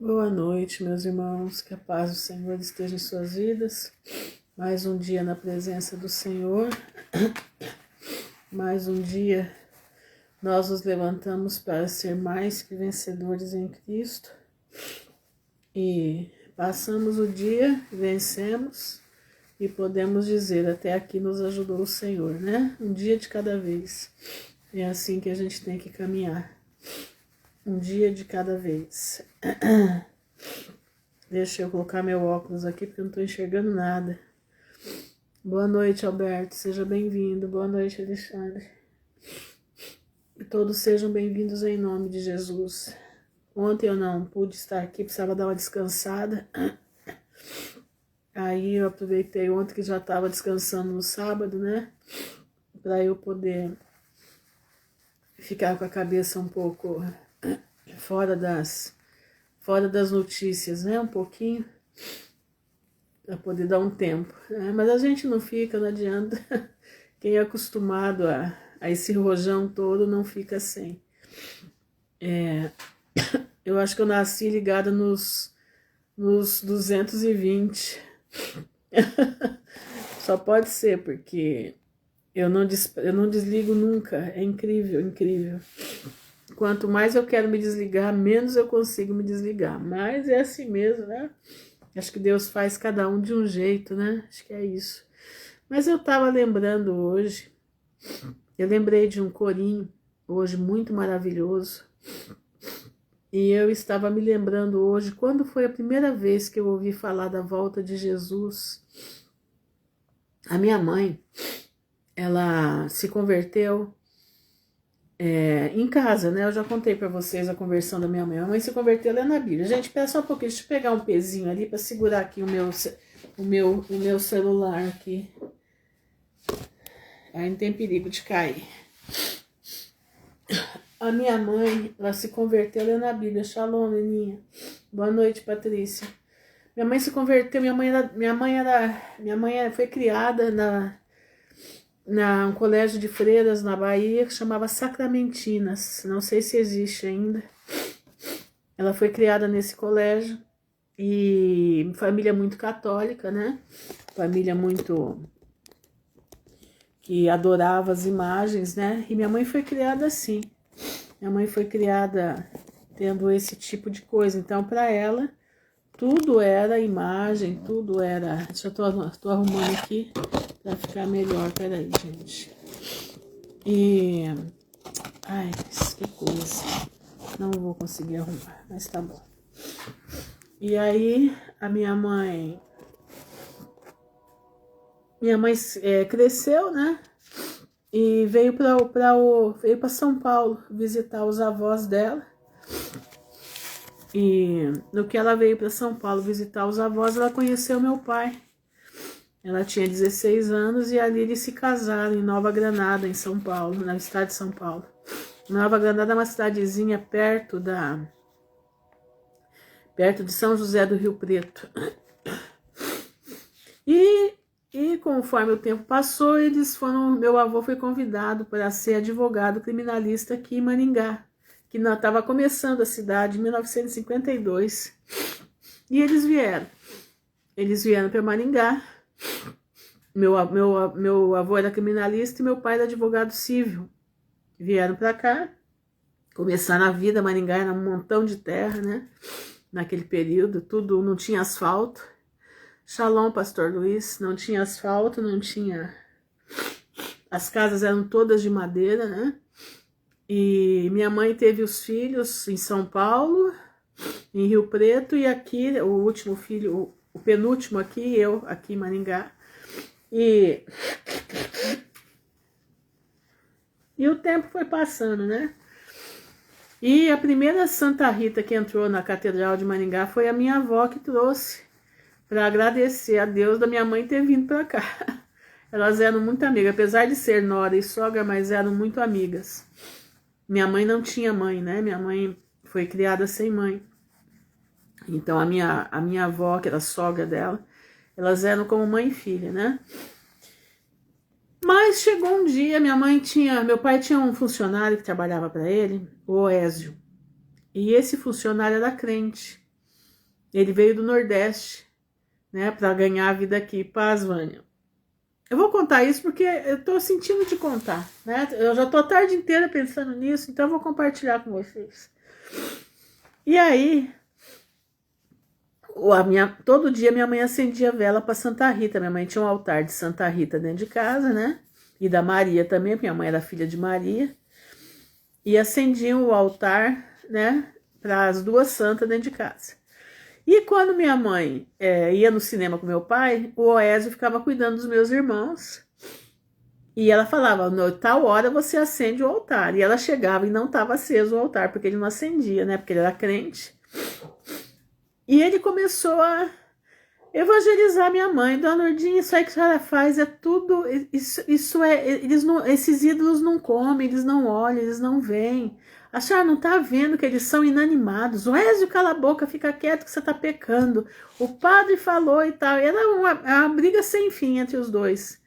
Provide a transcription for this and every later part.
Boa noite, meus irmãos, que a paz do Senhor esteja em suas vidas. Mais um dia na presença do Senhor, mais um dia nós nos levantamos para ser mais que vencedores em Cristo e passamos o dia, vencemos e podemos dizer, até aqui nos ajudou o Senhor, né? Um dia de cada vez, é assim que a gente tem que caminhar. Um dia de cada vez. Deixa eu colocar meu óculos aqui porque eu não estou enxergando nada. Boa noite, Alberto. Seja bem-vindo. Boa noite, Alexandre. Que todos sejam bem-vindos em nome de Jesus. Ontem eu não pude estar aqui, precisava dar uma descansada. Aí eu aproveitei ontem que já estava descansando no sábado, né? Para eu poder ficar com a cabeça um pouco fora das notícias, né? Um pouquinho, para poder dar um tempo. Mas a gente não fica, não adianta. Quem é acostumado a esse rojão todo não fica sem. Eu acho que eu nasci ligada nos 220. Só pode ser, porque eu não desligo nunca. É incrível, incrível. Quanto mais eu quero me desligar, menos eu consigo me desligar. Mas é assim mesmo, né? Acho que Deus faz cada um de um jeito, né? Acho que é isso. Mas eu estava lembrando hoje, eu lembrei de um corinho hoje muito maravilhoso. E eu estava me lembrando hoje, quando foi a primeira vez que eu ouvi falar da volta de Jesus. A minha mãe, ela se converteu em casa, né? Eu já contei para vocês a conversão da minha mãe. A mãe se converteu lá na Bíblia. Gente, espera só um pouquinho, deixa eu pegar um pezinho ali para segurar aqui o meu celular aqui. Aí não tem perigo de cair. A minha mãe, ela se converteu lá na Bíblia. Shalom, Leninha. Boa noite, Patrícia. Minha mãe se converteu, minha mãe foi criada um colégio de freiras na Bahia que chamava Sacramentinas, não sei se existe ainda. Ela foi criada nesse colégio e família muito católica, né? Família muito que adorava as imagens, né? E minha mãe foi criada assim. Minha mãe foi criada tendo esse tipo de coisa. Então, para ela, tudo era imagem, tudo era... Deixa eu tô arrumando aqui para ficar melhor. Peraí, gente. Ai, que coisa. Não vou conseguir arrumar, mas tá bom. E aí, a minha mãe cresceu, né? E veio para São Paulo visitar os avós dela. E no que ela veio para São Paulo visitar os avós, ela conheceu meu pai. Ela tinha 16 anos e ali eles se casaram em Nova Granada, em São Paulo, no estado de São Paulo. Nova Granada é uma cidadezinha perto de São José do Rio Preto. E conforme o tempo passou, meu avô foi convidado para ser advogado criminalista aqui em Maringá, que estava começando a cidade em 1952. E eles vieram para Maringá. Meu avô era criminalista e meu pai era advogado civil. Vieram para cá, começaram a vida. Maringá era um montão de terra, né? Naquele período, tudo não tinha asfalto. Shalom, pastor Luiz, não tinha asfalto, não tinha... As casas eram todas de madeira, né? E minha mãe teve os filhos em São Paulo, em Rio Preto, e aqui, o último filho, o penúltimo aqui, eu, aqui em Maringá. E o tempo foi passando, né? E a primeira Santa Rita que entrou na Catedral de Maringá foi a minha avó que trouxe, para agradecer a Deus da minha mãe ter vindo para cá. Elas eram muito amigas, apesar de ser nora e sogra, mas eram muito amigas. Minha mãe não tinha mãe, né? Minha mãe foi criada sem mãe. Então a minha avó, que era sogra dela, elas eram como mãe e filha, né? Mas chegou um dia, meu pai tinha um funcionário que trabalhava para ele, o Oésio. E esse funcionário era crente. Ele veio do Nordeste, né, para ganhar a vida aqui. Paz, Vânia. Eu vou contar isso porque eu tô sentindo de contar, né? Eu já tô a tarde inteira pensando nisso, então eu vou compartilhar com vocês. E aí, todo dia minha mãe acendia vela para Santa Rita. Minha mãe tinha um altar de Santa Rita dentro de casa, né? E da Maria também, porque minha mãe era filha de Maria. E acendiam o altar, né, para as duas santas dentro de casa. E quando minha mãe ia no cinema com meu pai, o Oésio ficava cuidando dos meus irmãos. E ela falava, tal hora você acende o altar. E ela chegava e não estava aceso o altar, porque ele não acendia, né? Porque ele era crente. E ele começou a evangelizar minha mãe. Dona Lourdinha, isso aí que a senhora faz é tudo... esses ídolos não comem, eles não olham, eles não veem. A senhora não está vendo que eles são inanimados. Oésio, cala a boca, fica quieto que você está pecando. O padre falou e tal. Era uma briga sem fim entre os dois.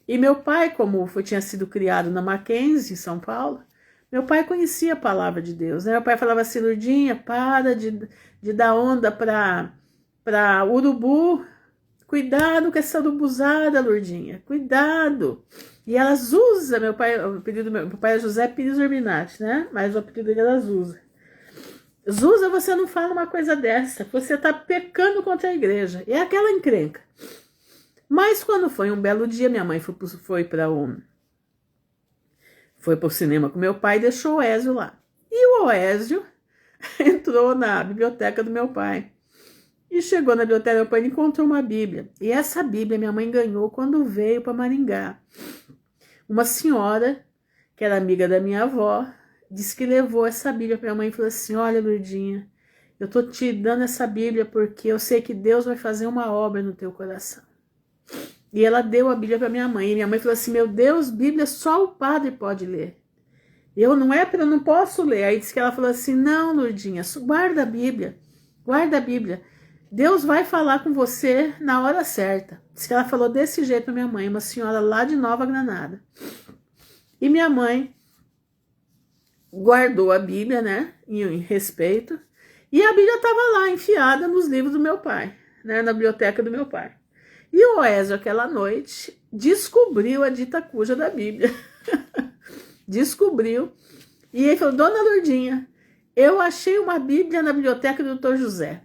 E meu pai, como tinha sido criado na Mackenzie, em São Paulo, meu pai conhecia a palavra de Deus, né? Meu pai falava assim, Lourdinha, para de dar onda para urubu. Cuidado com essa urubuzada, Lourdinha. Cuidado. E ela Zusa, meu pai é José Pires Urbinati, né? Mas o apelido dele era Zusa. Zusa, você não fala uma coisa dessa. Você está pecando contra a igreja. É aquela encrenca. Mas quando foi um belo dia, minha mãe foi para o cinema com meu pai e deixou o Oésio lá. E o Oésio entrou na biblioteca do meu pai. E chegou na biblioteca do meu pai e encontrou uma Bíblia. E essa Bíblia minha mãe ganhou quando veio para Maringá. Uma senhora, que era amiga da minha avó, disse que levou essa Bíblia para minha mãe e falou assim, olha, Lourdinha, eu tô te dando essa Bíblia porque eu sei que Deus vai fazer uma obra no teu coração. E ela deu a Bíblia para minha mãe. E minha mãe falou assim, meu Deus, Bíblia só o padre pode ler. Eu não posso ler. Aí disse que ela falou assim, não, Lourdinha, guarda a Bíblia. Guarda a Bíblia. Deus vai falar com você na hora certa. Diz que ela falou desse jeito para minha mãe, uma senhora lá de Nova Granada. E minha mãe guardou a Bíblia, né, em respeito. E a Bíblia estava lá, enfiada nos livros do meu pai, né, na biblioteca do meu pai. E o Oésio, aquela noite, descobriu a dita cuja da Bíblia. Descobriu. E ele falou, Dona Lourdinha, eu achei uma Bíblia na biblioteca do Dr. José.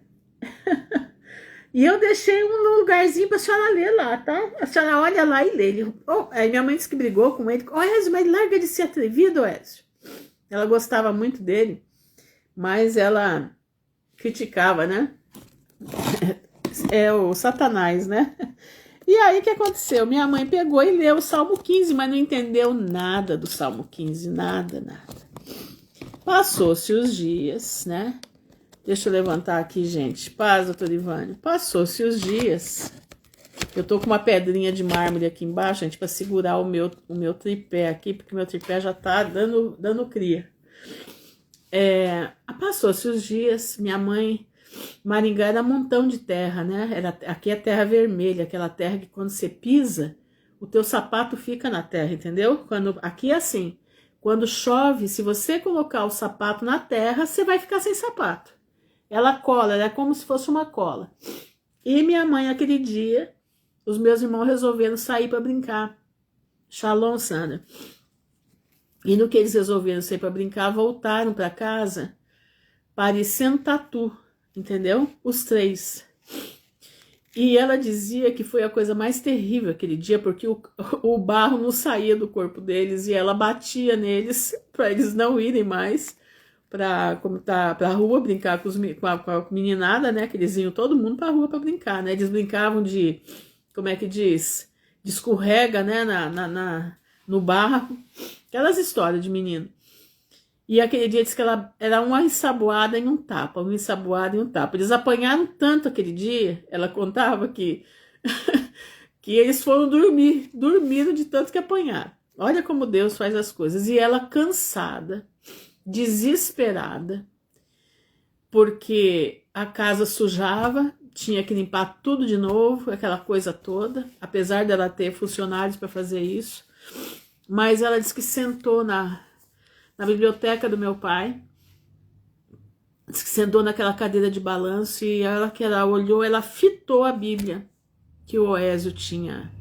E eu deixei um lugarzinho para a senhora ler lá, tá? A senhora olha lá e lê. Aí minha mãe disse que brigou com ele. Oésio, mas larga de ser atrevido, Oésio. Ela gostava muito dele, mas ela criticava, né? É o Satanás, né? E aí o que aconteceu? Minha mãe pegou e leu o Salmo 15, mas não entendeu nada do Salmo 15, nada. Passou-se os dias, né? Deixa eu levantar aqui, gente. Paz, doutor Ivânio. Passou-se os dias. Eu tô com uma pedrinha de mármore aqui embaixo, gente, para segurar o meu tripé aqui, porque meu tripé já tá dando cria. Passou-se os dias, minha mãe... Maringá era um montão de terra, né? Aqui é terra vermelha, aquela terra que quando você pisa, o teu sapato fica na terra, entendeu? Aqui é assim, quando chove, se você colocar o sapato na terra, você vai ficar sem sapato. Ela cola, ela é como se fosse uma cola. E minha mãe, aquele dia, os meus irmãos resolveram sair para brincar. Shalom, Sandra. E no que eles resolveram sair para brincar, voltaram para casa parecendo tatu. Entendeu? Os três. E ela dizia que foi a coisa mais terrível aquele dia, porque o barro não saía do corpo deles e ela batia neles para eles não irem mais para a rua brincar com a meninada, né? Que eles iam todo mundo para a rua para brincar, né? Eles brincavam de, como é que diz? De escorrega, né? No barro. Aquelas histórias de menino. E aquele dia disse que ela era uma ensaboada e um tapa, uma ensaboada e um tapa. Eles apanharam tanto aquele dia, ela contava que eles foram dormiram de tanto que apanharam. Olha como Deus faz as coisas. E ela cansada, desesperada, porque a casa sujava, tinha que limpar tudo de novo, aquela coisa toda, apesar dela ter funcionários para fazer isso. Mas ela disse que sentou na biblioteca do meu pai Diz que sentou naquela cadeira de balanço e ela que ela olhou, ela fitou a Bíblia que o Oésio tinha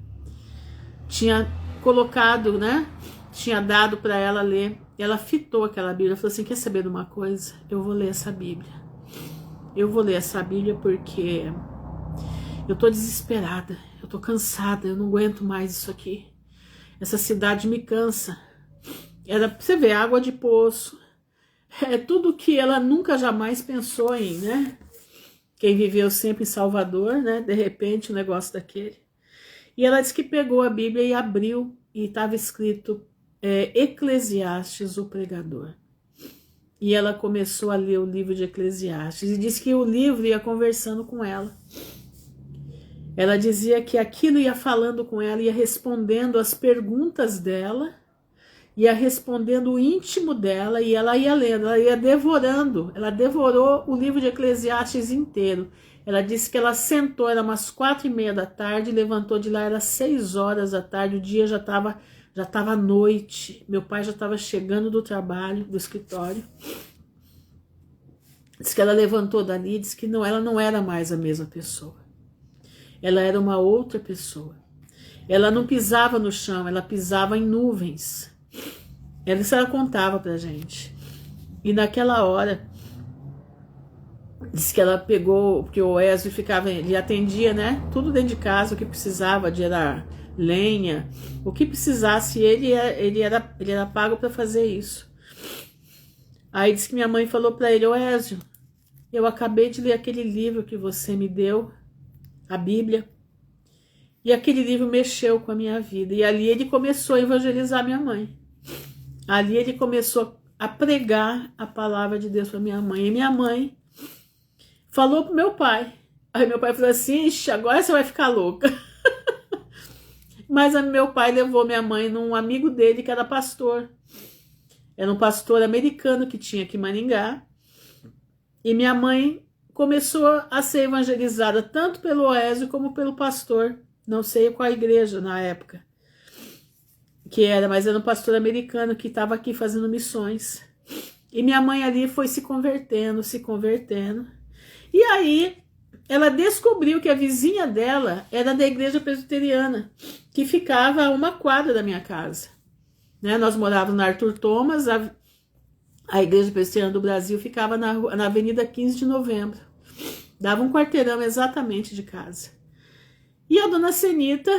colocado, né? Tinha dado para ela ler. Ela fitou aquela Bíblia, falou assim: quer saber de uma coisa? Eu vou ler essa Bíblia. Eu vou ler essa Bíblia porque eu tô desesperada, eu tô cansada, eu não aguento mais isso aqui. Essa cidade me cansa. Era, você vê, água de poço. É tudo que ela nunca jamais pensou em, né? Quem viveu sempre em Salvador, né? De repente, um negócio daquele. E ela disse que pegou a Bíblia e abriu, e estava escrito Eclesiastes, o pregador. E ela começou a ler o livro de Eclesiastes, e disse que o livro ia conversando com ela. Ela dizia que aquilo ia falando com ela, ia respondendo as perguntas dela, ia respondendo o íntimo dela, e ela ia lendo, ela ia devorando. Ela devorou o livro de Eclesiastes inteiro. Ela disse que ela sentou, era umas 4:30 da tarde, levantou de lá, era 6 horas da tarde, o dia já estava noite, meu pai já estava chegando do trabalho, do escritório. Diz que ela levantou dali, disse que ela não era mais a mesma pessoa. Ela era uma outra pessoa. Ela não pisava no chão, ela pisava em nuvens. Isso ela contava pra gente. E naquela hora, disse que ela pegou, porque o Oésio ficava, ele atendia, né? Tudo dentro de casa, o que precisava de era lenha, o que precisasse, ele era pago para fazer isso. Aí disse que minha mãe falou para ele: Oésio, eu acabei de ler aquele livro que você me deu, a Bíblia, e aquele livro mexeu com a minha vida. E ali ele começou a evangelizar minha mãe. Ali ele começou a pregar a palavra de Deus para minha mãe. E minha mãe falou pro meu pai. Aí meu pai falou assim: ixi, agora você vai ficar louca. Mas meu pai levou minha mãe num amigo dele que era pastor. Era um pastor americano que tinha aqui em Maringá. E minha mãe começou a ser evangelizada tanto pelo Oésio como pelo pastor. Não sei qual a igreja na época que era, mas era um pastor americano que estava aqui fazendo missões. E minha mãe ali foi se convertendo. E aí ela descobriu que a vizinha dela era da igreja presbiteriana, que ficava a 1 quadra da minha casa. Né? Nós morávamos na Arthur Thomas, a igreja presbiteriana do Brasil ficava na Avenida 15 de Novembro. Dava um quarteirão exatamente de casa. E a dona Senita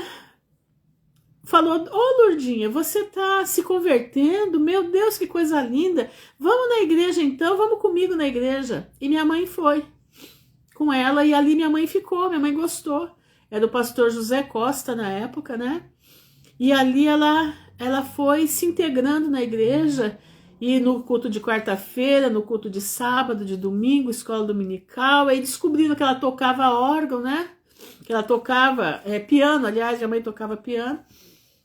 falou: ô Lourdinha, você tá se convertendo? Meu Deus, que coisa linda! Vamos na igreja então, vamos comigo na igreja. E minha mãe foi com ela, e ali minha mãe ficou, minha mãe gostou. Era o pastor José Costa na época, né? E ali ela foi se integrando na igreja, e no culto de quarta-feira, no culto de sábado, de domingo, escola dominical. Aí descobriram que ela tocava órgão, né? Que ela tocava piano, aliás, minha mãe tocava piano.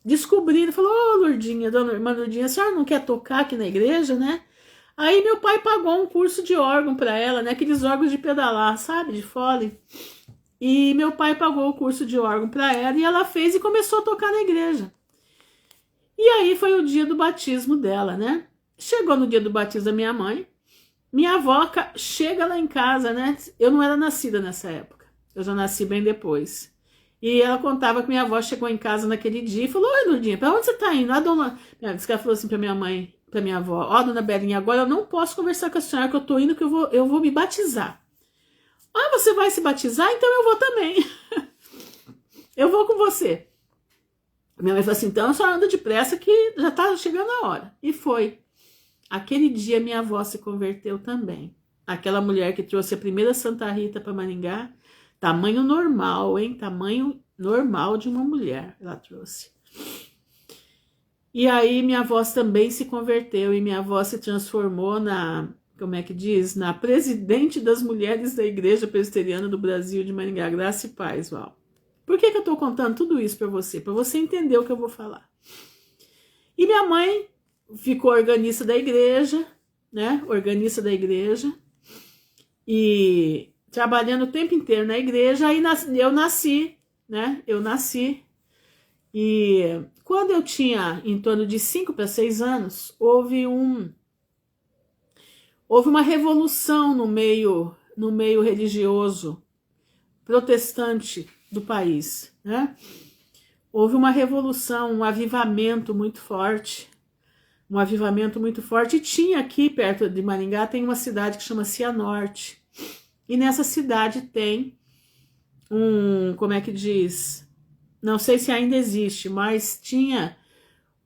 Descobriram, falou: ô Lourdinha, dona irmã Lourdinha, a senhora não quer tocar aqui na igreja, né? Aí meu pai pagou um curso de órgão para ela, né? Aqueles órgãos de pedalar, sabe? De fole. E meu pai pagou o curso de órgão para ela, e ela fez e começou a tocar na igreja. E aí foi o dia do batismo dela, né? Chegou no dia do batismo da minha mãe, minha avó chega lá em casa, né? Eu não era nascida nessa época, eu já nasci bem depois. E ela contava que minha avó chegou em casa naquele dia e falou: oi, Lourdinha, pra onde você tá indo? A dona... Diz que ela falou assim pra minha mãe, pra minha avó: ó, dona Belinha, agora eu não posso conversar com a senhora, que eu tô indo, que eu vou me batizar. Ah, você vai se batizar? Então eu vou também. Eu vou com você. Minha mãe falou assim: então a senhora anda depressa que já tá chegando a hora. E foi. Aquele dia minha avó se converteu também. Aquela mulher que trouxe a primeira Santa Rita para Maringá, tamanho normal, hein? Tamanho normal de uma mulher ela trouxe. E aí minha avó também se converteu, e minha avó se transformou na, como é que diz? Na presidente das mulheres da Igreja Presbiteriana do Brasil de Maringá, Graça e Paz, Val. Por que eu tô contando tudo isso para você entender o que eu vou falar. E minha mãe ficou organista da igreja, né? Organista da igreja. E trabalhando o tempo inteiro na igreja. Aí eu nasci, né? Eu nasci. E quando eu tinha em torno de 5 para 6 anos, houve houve uma revolução no meio religioso protestante do país, né? Houve uma revolução, um avivamento muito forte, e tinha aqui perto de Maringá, tem uma cidade que chama Cianorte, e nessa cidade tem como é que diz, não sei se ainda existe, mas tinha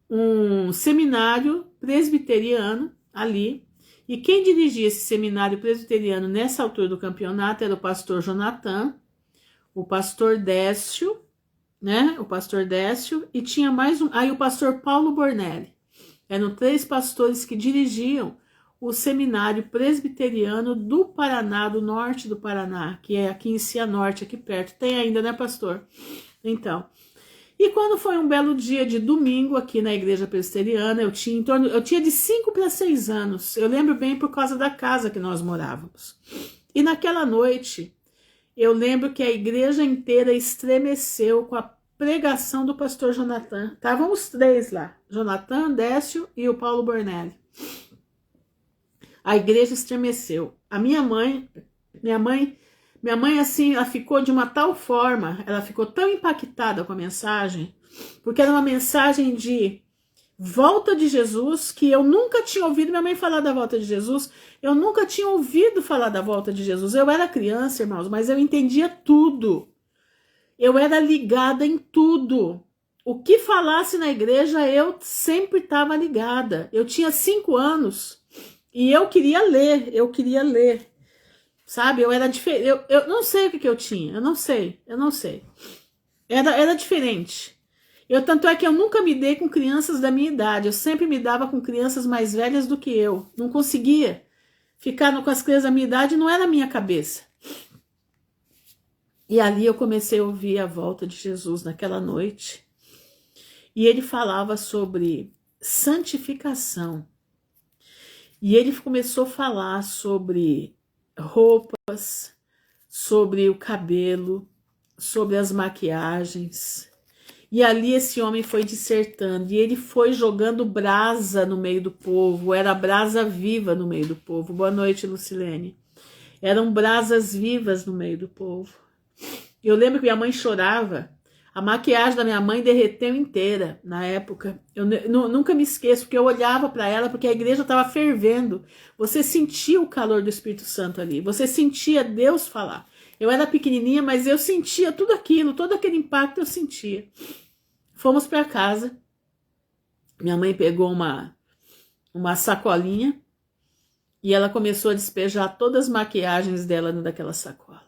um seminário presbiteriano ali, e quem dirigia esse seminário presbiteriano nessa altura do campeonato era o pastor Jonathan, o pastor Décio, né? O pastor Décio, e tinha mais aí o pastor Paulo Bornelli. Eram 3 pastores que dirigiam o seminário presbiteriano do Paraná, do norte do Paraná, que é aqui em Cianorte, aqui perto. Tem ainda, né, pastor? Então, e quando foi um belo dia de domingo aqui na igreja presbiteriana, eu tinha de 5 para 6 anos. Eu lembro bem por causa da casa que nós morávamos. E naquela noite, eu lembro que a igreja inteira estremeceu com a pregação do pastor Jonathan. Estavam os 3 lá, Jonathan, Décio e o Paulo Bornelli. A igreja estremeceu. A minha mãe assim, ela ficou de uma tal forma, ela ficou tão impactada com a mensagem, porque era uma mensagem de volta de Jesus, que eu nunca tinha ouvido minha mãe falar da volta de Jesus, eu nunca tinha ouvido falar da volta de Jesus. Eu era criança, irmãos, mas eu entendia tudo. Eu era ligada em tudo. O que falasse na igreja, eu sempre estava ligada. Eu tinha 5 anos e eu queria ler. Sabe, eu era diferente. Eu não sei o que eu tinha, eu não sei. Era diferente. Tanto é que eu nunca me dei com crianças da minha idade, eu sempre me dava com crianças mais velhas do que eu. Não conseguia ficar com as crianças da minha idade, não era a minha cabeça. E ali eu comecei a ouvir a volta de Jesus naquela noite. E ele falava sobre santificação. E ele começou a falar sobre roupas, sobre o cabelo, sobre as maquiagens. E ali esse homem foi dissertando, e ele foi jogando brasa no meio do povo, era brasa viva no meio do povo. Boa noite, Lucilene. Eram brasas vivas no meio do povo. Eu lembro que minha mãe chorava, a maquiagem da minha mãe derreteu inteira na época. Eu nunca me esqueço, porque eu olhava para ela, porque a igreja estava fervendo. Você sentia o calor do Espírito Santo ali, você sentia Deus falar. Eu era pequenininha, mas eu sentia tudo aquilo, todo aquele impacto eu sentia. Fomos para casa, minha mãe pegou uma sacolinha e ela começou a despejar todas as maquiagens dela dentro daquela sacola.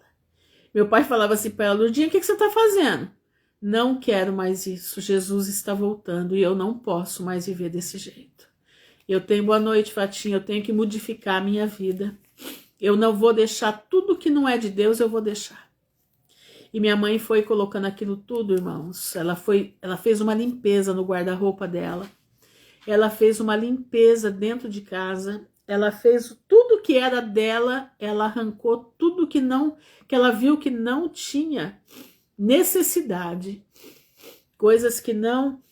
Meu pai falava assim para ela: Lourdinha, o que você está fazendo? Não quero mais isso, Jesus está voltando e eu não posso mais viver desse jeito. Boa noite, Fatinha, eu tenho que modificar a minha vida. Eu não vou deixar tudo que não é de Deus, eu vou deixar. E minha mãe foi colocando aquilo tudo, irmãos. Ela fez uma limpeza no guarda-roupa dela. Ela fez uma limpeza dentro de casa. Ela fez tudo que era dela, ela arrancou tudo que ela viu que não tinha necessidade. Coisas que não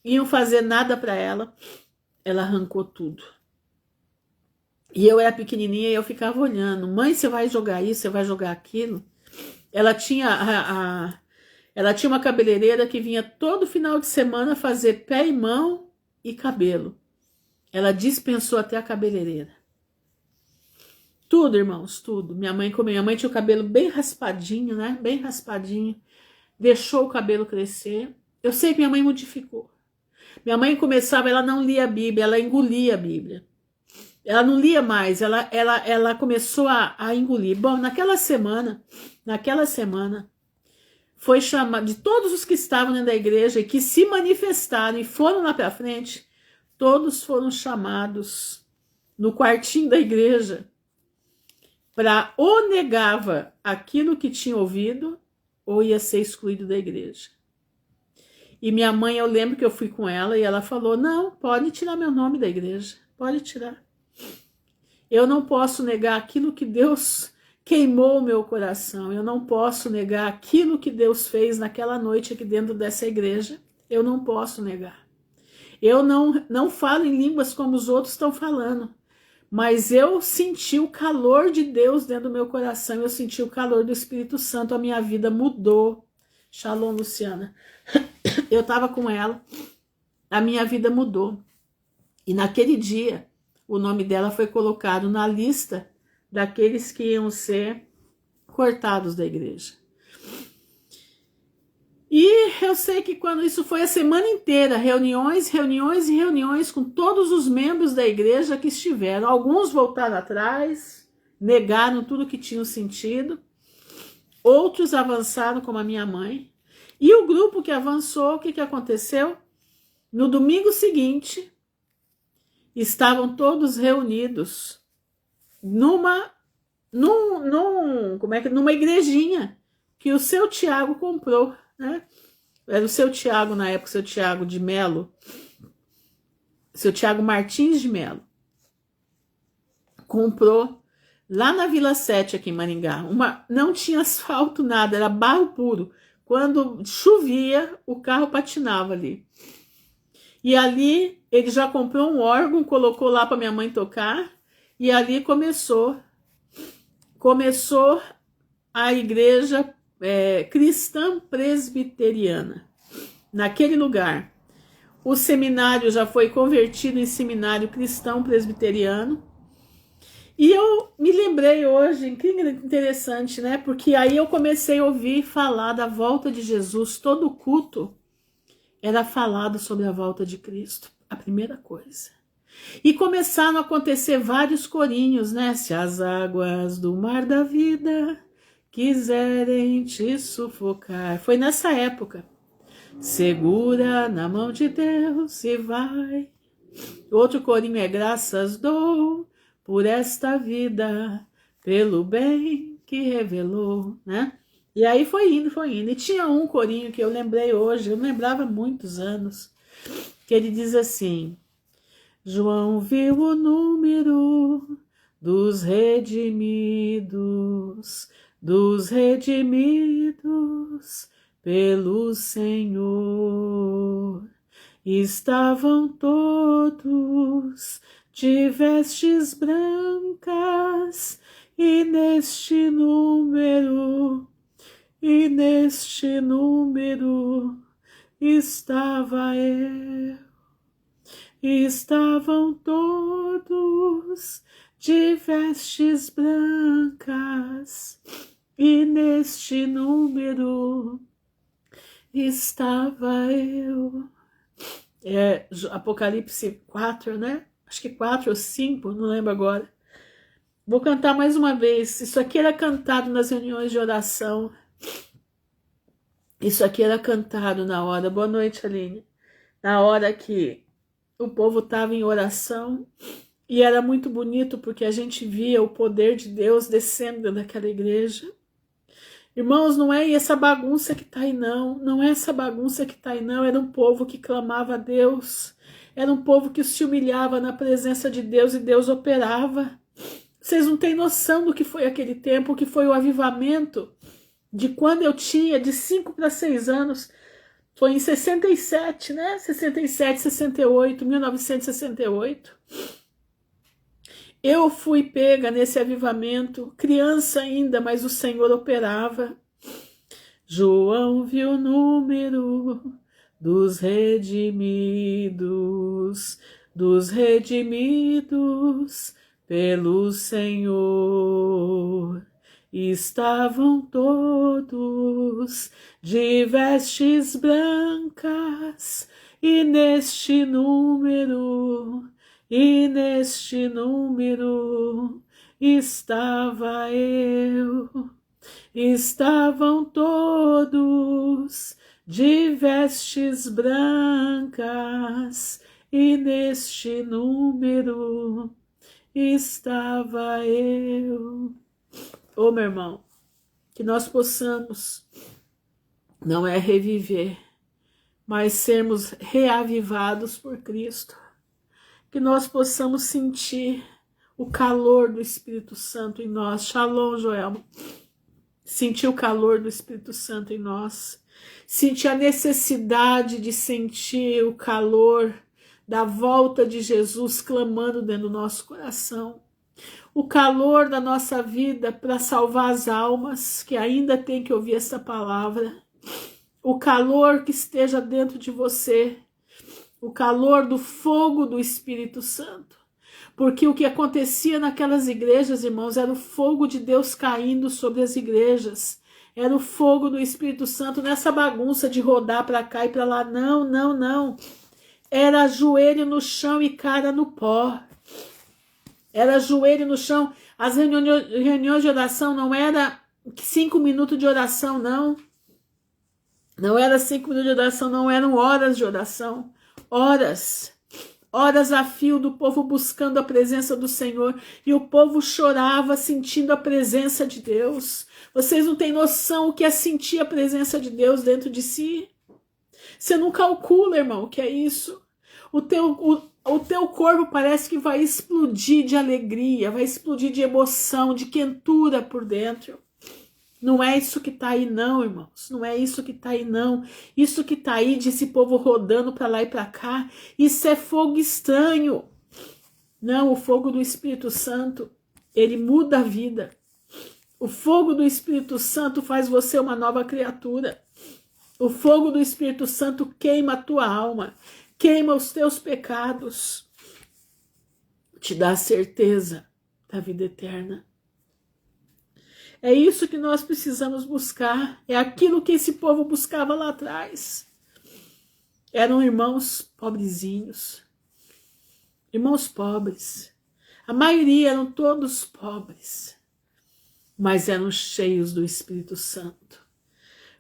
iam fazer nada para ela, ela arrancou tudo. E eu era pequenininha e eu ficava olhando. Mãe, você vai jogar isso, você vai jogar aquilo? Ela tinha uma cabeleireira que vinha todo final de semana fazer pé e mão e cabelo. Ela dispensou até a cabeleireira. Tudo, irmãos, tudo. Minha mãe tinha o cabelo bem raspadinho, né? Bem raspadinho. Deixou o cabelo crescer. Eu sei que minha mãe modificou. Minha mãe ela não lia a Bíblia, ela engolia a Bíblia. Ela não lia mais, ela começou a engolir. Bom, naquela semana, foi chamado, de todos os que estavam dentro da igreja e que se manifestaram e foram lá para frente, todos foram chamados no quartinho da igreja para ou negava aquilo que tinha ouvido ou ia ser excluído da igreja. E minha mãe, eu lembro que eu fui com ela e ela falou: não, pode tirar meu nome da igreja, pode tirar. Eu não posso negar aquilo que Deus queimou o meu coração. Eu não posso negar aquilo que Deus fez naquela noite aqui dentro dessa igreja. Eu não posso negar. Eu não falo em línguas como os outros estão falando. mas eu senti o calor de Deus dentro do meu coração, eu senti o calor do Espírito Santo, a minha vida mudou. Shalom, Luciana. Eu estava com ela, a minha vida mudou. E naquele dia, o nome dela foi colocado na lista daqueles que iam ser cortados da igreja. E eu sei que quando isso foi a semana inteira, reuniões, reuniões e reuniões com todos os membros da igreja que estiveram. Alguns voltaram atrás, negaram tudo que tinham sentido. Outros avançaram, como a minha mãe. E o grupo que avançou, o que aconteceu? No domingo seguinte, estavam todos reunidos numa igrejinha que o seu Tiago comprou, né? Era o seu Tiago na época, seu Tiago de Melo, seu Tiago Martins de Melo, comprou lá na Vila 7 aqui em Maringá. Não tinha asfalto, nada, era barro puro. Quando chovia, o carro patinava ali. E ali ele já comprou um órgão, colocou lá para minha mãe tocar, e ali começou a igreja cristã presbiteriana. Naquele lugar, o seminário já foi convertido em seminário cristão presbiteriano. E eu me lembrei hoje, que interessante, né? Porque aí eu comecei a ouvir falar da volta de Jesus. Todo culto era falado sobre a volta de Cristo, a primeira coisa. E começaram a acontecer vários corinhos, né? Se as águas do mar da vida quiserem te sufocar. Foi nessa época. Segura na mão de Deus e vai. Outro corinho é graças dou por esta vida, pelo bem que revelou, né? E aí foi indo. E tinha um corinho que eu lembrei hoje, eu lembrava há muitos anos, que ele diz assim: João viu o número dos redimidos pelo Senhor. Estavam todos de vestes brancas, e neste número estava eu. Estavam todos de vestes brancas, e neste número estava eu. Apocalipse 4, né? Acho que 4 ou 5, não lembro agora. Vou cantar mais uma vez. Isso aqui era cantado nas reuniões de oração. Isso aqui era cantado na hora. Boa noite, Aline. Na hora que o povo estava em oração. E era muito bonito porque a gente via o poder de Deus descendo daquela igreja. Irmãos, não é essa bagunça que está aí, não. Não é essa bagunça que está aí, não. Era um povo que clamava a Deus. Era um povo que se humilhava na presença de Deus e Deus operava. Vocês não têm noção do que foi aquele tempo, que foi o avivamento de quando eu tinha de 5 para 6 anos. Foi em 67, né? 67, 68, 1968. Eu fui pega nesse avivamento, criança ainda, mas o Senhor operava. João viu o número dos redimidos pelo Senhor. Estavam todos de vestes brancas, e neste número estava eu. Estavam todos de vestes brancas, e neste número estava eu. Ô, meu irmão, que nós possamos, não é reviver, mas sermos reavivados por Cristo. Que nós possamos sentir o calor do Espírito Santo em nós. Shalom, Joelma. Sentir o calor do Espírito Santo em nós. Sentir a necessidade de sentir o calor da volta de Jesus clamando dentro do nosso coração. O calor da nossa vida para salvar as almas que ainda tem que ouvir essa palavra. O calor que esteja dentro de você. O calor do fogo do Espírito Santo. Porque o que acontecia naquelas igrejas, irmãos, era o fogo de Deus caindo sobre as igrejas. Era o fogo do Espírito Santo nessa bagunça de rodar para cá e para lá. Não, não, não. Era joelho no chão e cara no pó. Era joelho no chão. As reuniões de oração não era 5 minutos de oração, não. Não era 5 minutos de oração, não eram horas de oração. Horas. Horas a fio do povo buscando a presença do Senhor. E o povo chorava sentindo a presença de Deus. Vocês não têm noção o que é sentir a presença de Deus dentro de si? Você não calcula, irmão, o que é isso. O teu corpo parece que vai explodir de alegria, vai explodir de emoção, de quentura por dentro. Não é isso que tá aí não, irmãos. Não é isso que tá aí não. Isso que tá aí de esse povo rodando para lá e para cá, isso é fogo estranho. Não, o fogo do Espírito Santo, ele muda a vida. O fogo do Espírito Santo faz você uma nova criatura. O fogo do Espírito Santo queima a tua alma, queima os teus pecados, te dá a certeza da vida eterna. É isso que nós precisamos buscar, é aquilo que esse povo buscava lá atrás. Eram irmãos pobrezinhos, irmãos pobres. A maioria eram todos pobres, mas eram cheios do Espírito Santo.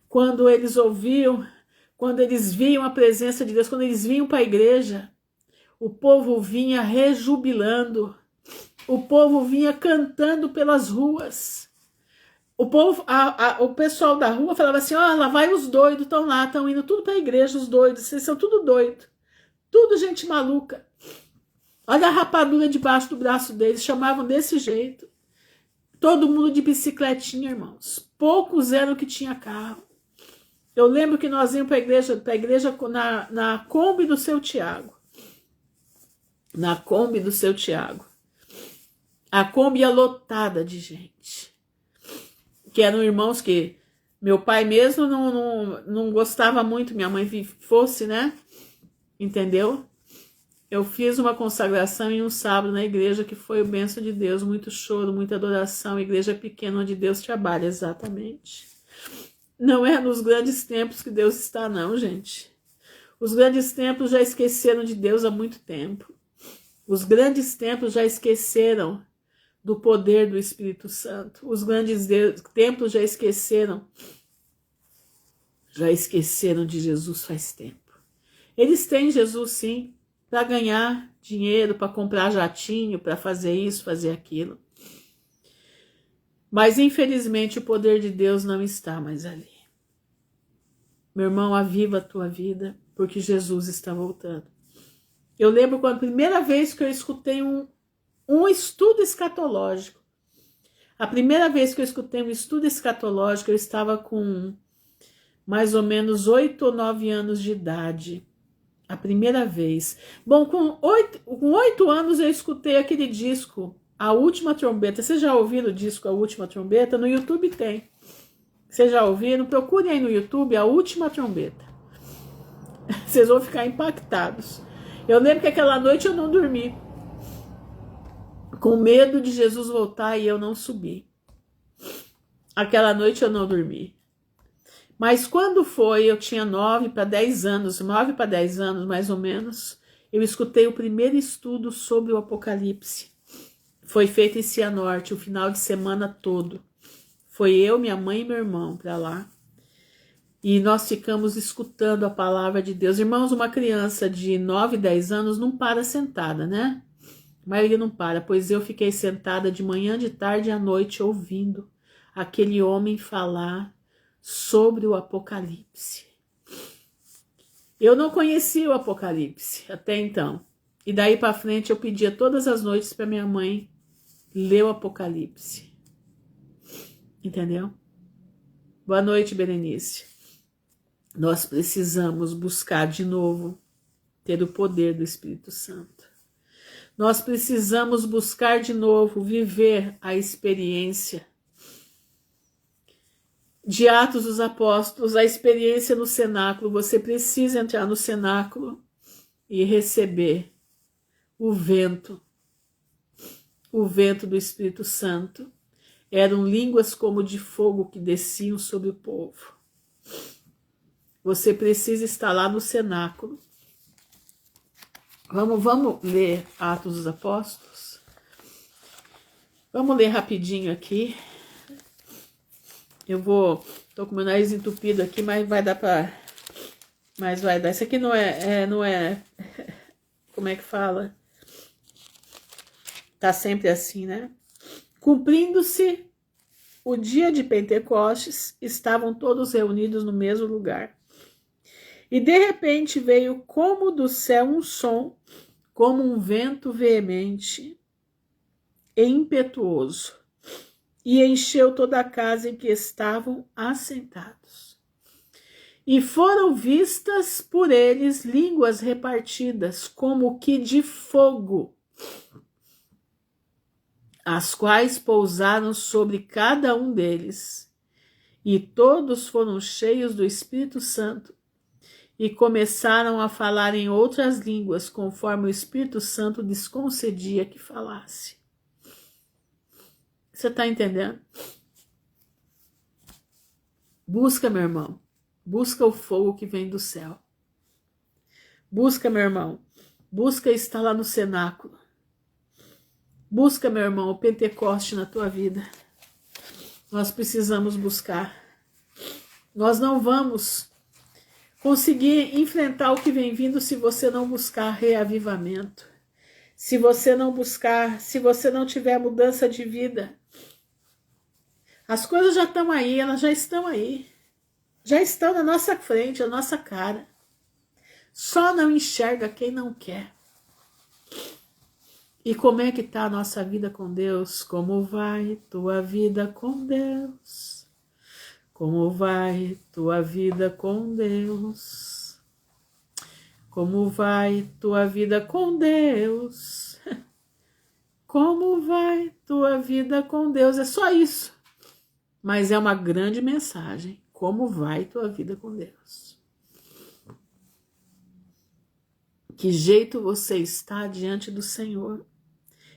Quando eles ouviam, quando eles viam a presença de Deus, quando eles vinham para a igreja, o povo vinha rejubilando, o povo vinha cantando pelas ruas. O pessoal da rua falava assim, ó, lá vai os doidos, estão lá, estão indo tudo para a igreja, os doidos, vocês são tudo doido, tudo gente maluca. Olha a rapadura debaixo do braço deles, chamavam desse jeito. Todo mundo de bicicletinha, irmãos. Poucos eram que tinha carro. Eu lembro que nós íamos para a igreja na Kombi do seu Tiago. Na Kombi do seu Tiago. A Kombi ia lotada de gente. Que eram irmãos que meu pai mesmo não gostava muito, minha mãe fosse, né? Entendeu? Eu fiz uma consagração em um sábado na igreja que foi o bênção de Deus, muito choro, muita adoração, igreja pequena onde Deus trabalha, exatamente. Não é nos grandes templos que Deus está, não, gente. Os grandes templos já esqueceram de Deus há muito tempo. Os grandes templos já esqueceram do poder do Espírito Santo. Os grandes templos já esqueceram de Jesus faz tempo. Eles têm Jesus, sim, para ganhar dinheiro, para comprar jatinho, para fazer isso, fazer aquilo. Mas, infelizmente, o poder de Deus não está mais ali. Meu irmão, aviva a tua vida, porque Jesus está voltando. Eu lembro quando a primeira vez que eu escutei um estudo escatológico. A primeira vez que eu escutei um estudo escatológico, eu estava com mais ou menos 8 ou 9 anos de idade. A primeira vez. Bom, com 8 anos eu escutei aquele disco, A Última Trombeta. Vocês já ouviram o disco A Última Trombeta? No YouTube tem. Vocês já ouviram? Procurem aí no YouTube A Última Trombeta. Vocês vão ficar impactados. Eu lembro que aquela noite eu não dormi. Com medo de Jesus voltar e eu não subi. Aquela noite eu não dormi. Mas quando foi, eu tinha 9 para 10 anos, mais ou menos, eu escutei o primeiro estudo sobre o Apocalipse. Foi feito em Cianorte, o final de semana todo. Foi eu, minha mãe e meu irmão para lá. E nós ficamos escutando a palavra de Deus. Irmãos, uma criança de 9, 10 anos não para sentada, né? A maioria não para, pois eu fiquei sentada de manhã, de tarde e à noite ouvindo aquele homem falar sobre o Apocalipse. Eu não conhecia o Apocalipse até então. E daí para frente eu pedia todas as noites para minha mãe ler o Apocalipse. Entendeu? Boa noite, Berenice. Nós precisamos buscar de novo ter o poder do Espírito Santo. Nós precisamos buscar de novo, viver a experiência de Atos dos Apóstolos, a experiência no cenáculo. Você precisa entrar no cenáculo e receber o vento do Espírito Santo. Eram línguas como de fogo que desciam sobre o povo. Você precisa estar lá no cenáculo. Vamos ler Atos dos Apóstolos? Vamos ler rapidinho aqui. Tô com meu nariz entupido aqui, mas vai dar para... Mas vai dar. Isso aqui não é... Como é que fala? Tá sempre assim, né? Cumprindo-se o dia de Pentecostes, estavam todos reunidos no mesmo lugar. E de repente veio como do céu um som, como um vento veemente e impetuoso, e encheu toda a casa em que estavam assentados. E foram vistas por eles línguas repartidas, como que de fogo, as quais pousaram sobre cada um deles. E todos foram cheios do Espírito Santo e começaram a falar em outras línguas, conforme o Espírito Santo lhes concedia que falasse. Você está entendendo? Busca, meu irmão. Busca o fogo que vem do céu. Busca, meu irmão. Busca estar lá no cenáculo. Busca, meu irmão, o Pentecoste na tua vida. Nós precisamos buscar. Nós não vamos conseguir enfrentar o que vem vindo se você não buscar reavivamento. Se você não buscar, se você não tiver mudança de vida. As coisas já estão aí, elas já estão aí. Já estão na nossa frente, na nossa cara. Só não enxerga quem não quer. E como é que está a nossa vida com Deus? Como vai tua vida com Deus? Como vai tua vida com Deus? Como vai tua vida com Deus? Como vai tua vida com Deus? É só isso. Mas é uma grande mensagem. Como vai tua vida com Deus? Que jeito você está diante do Senhor?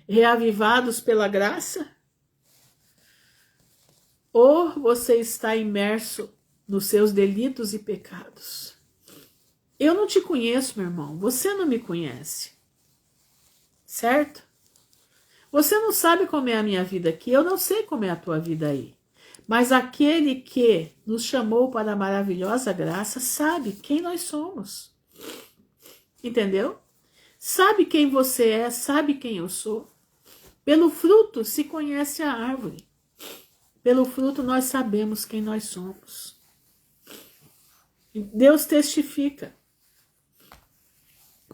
Reavivados pela graça? Ou você está imerso nos seus delitos e pecados? Eu não te conheço, meu irmão. Você não me conhece. Certo? Você não sabe como é a minha vida aqui. Eu não sei como é a tua vida aí. Mas aquele que nos chamou para a maravilhosa graça sabe quem nós somos. Entendeu? Sabe quem você é, sabe quem eu sou. Pelo fruto se conhece a árvore. Pelo fruto nós sabemos quem nós somos. Deus testifica.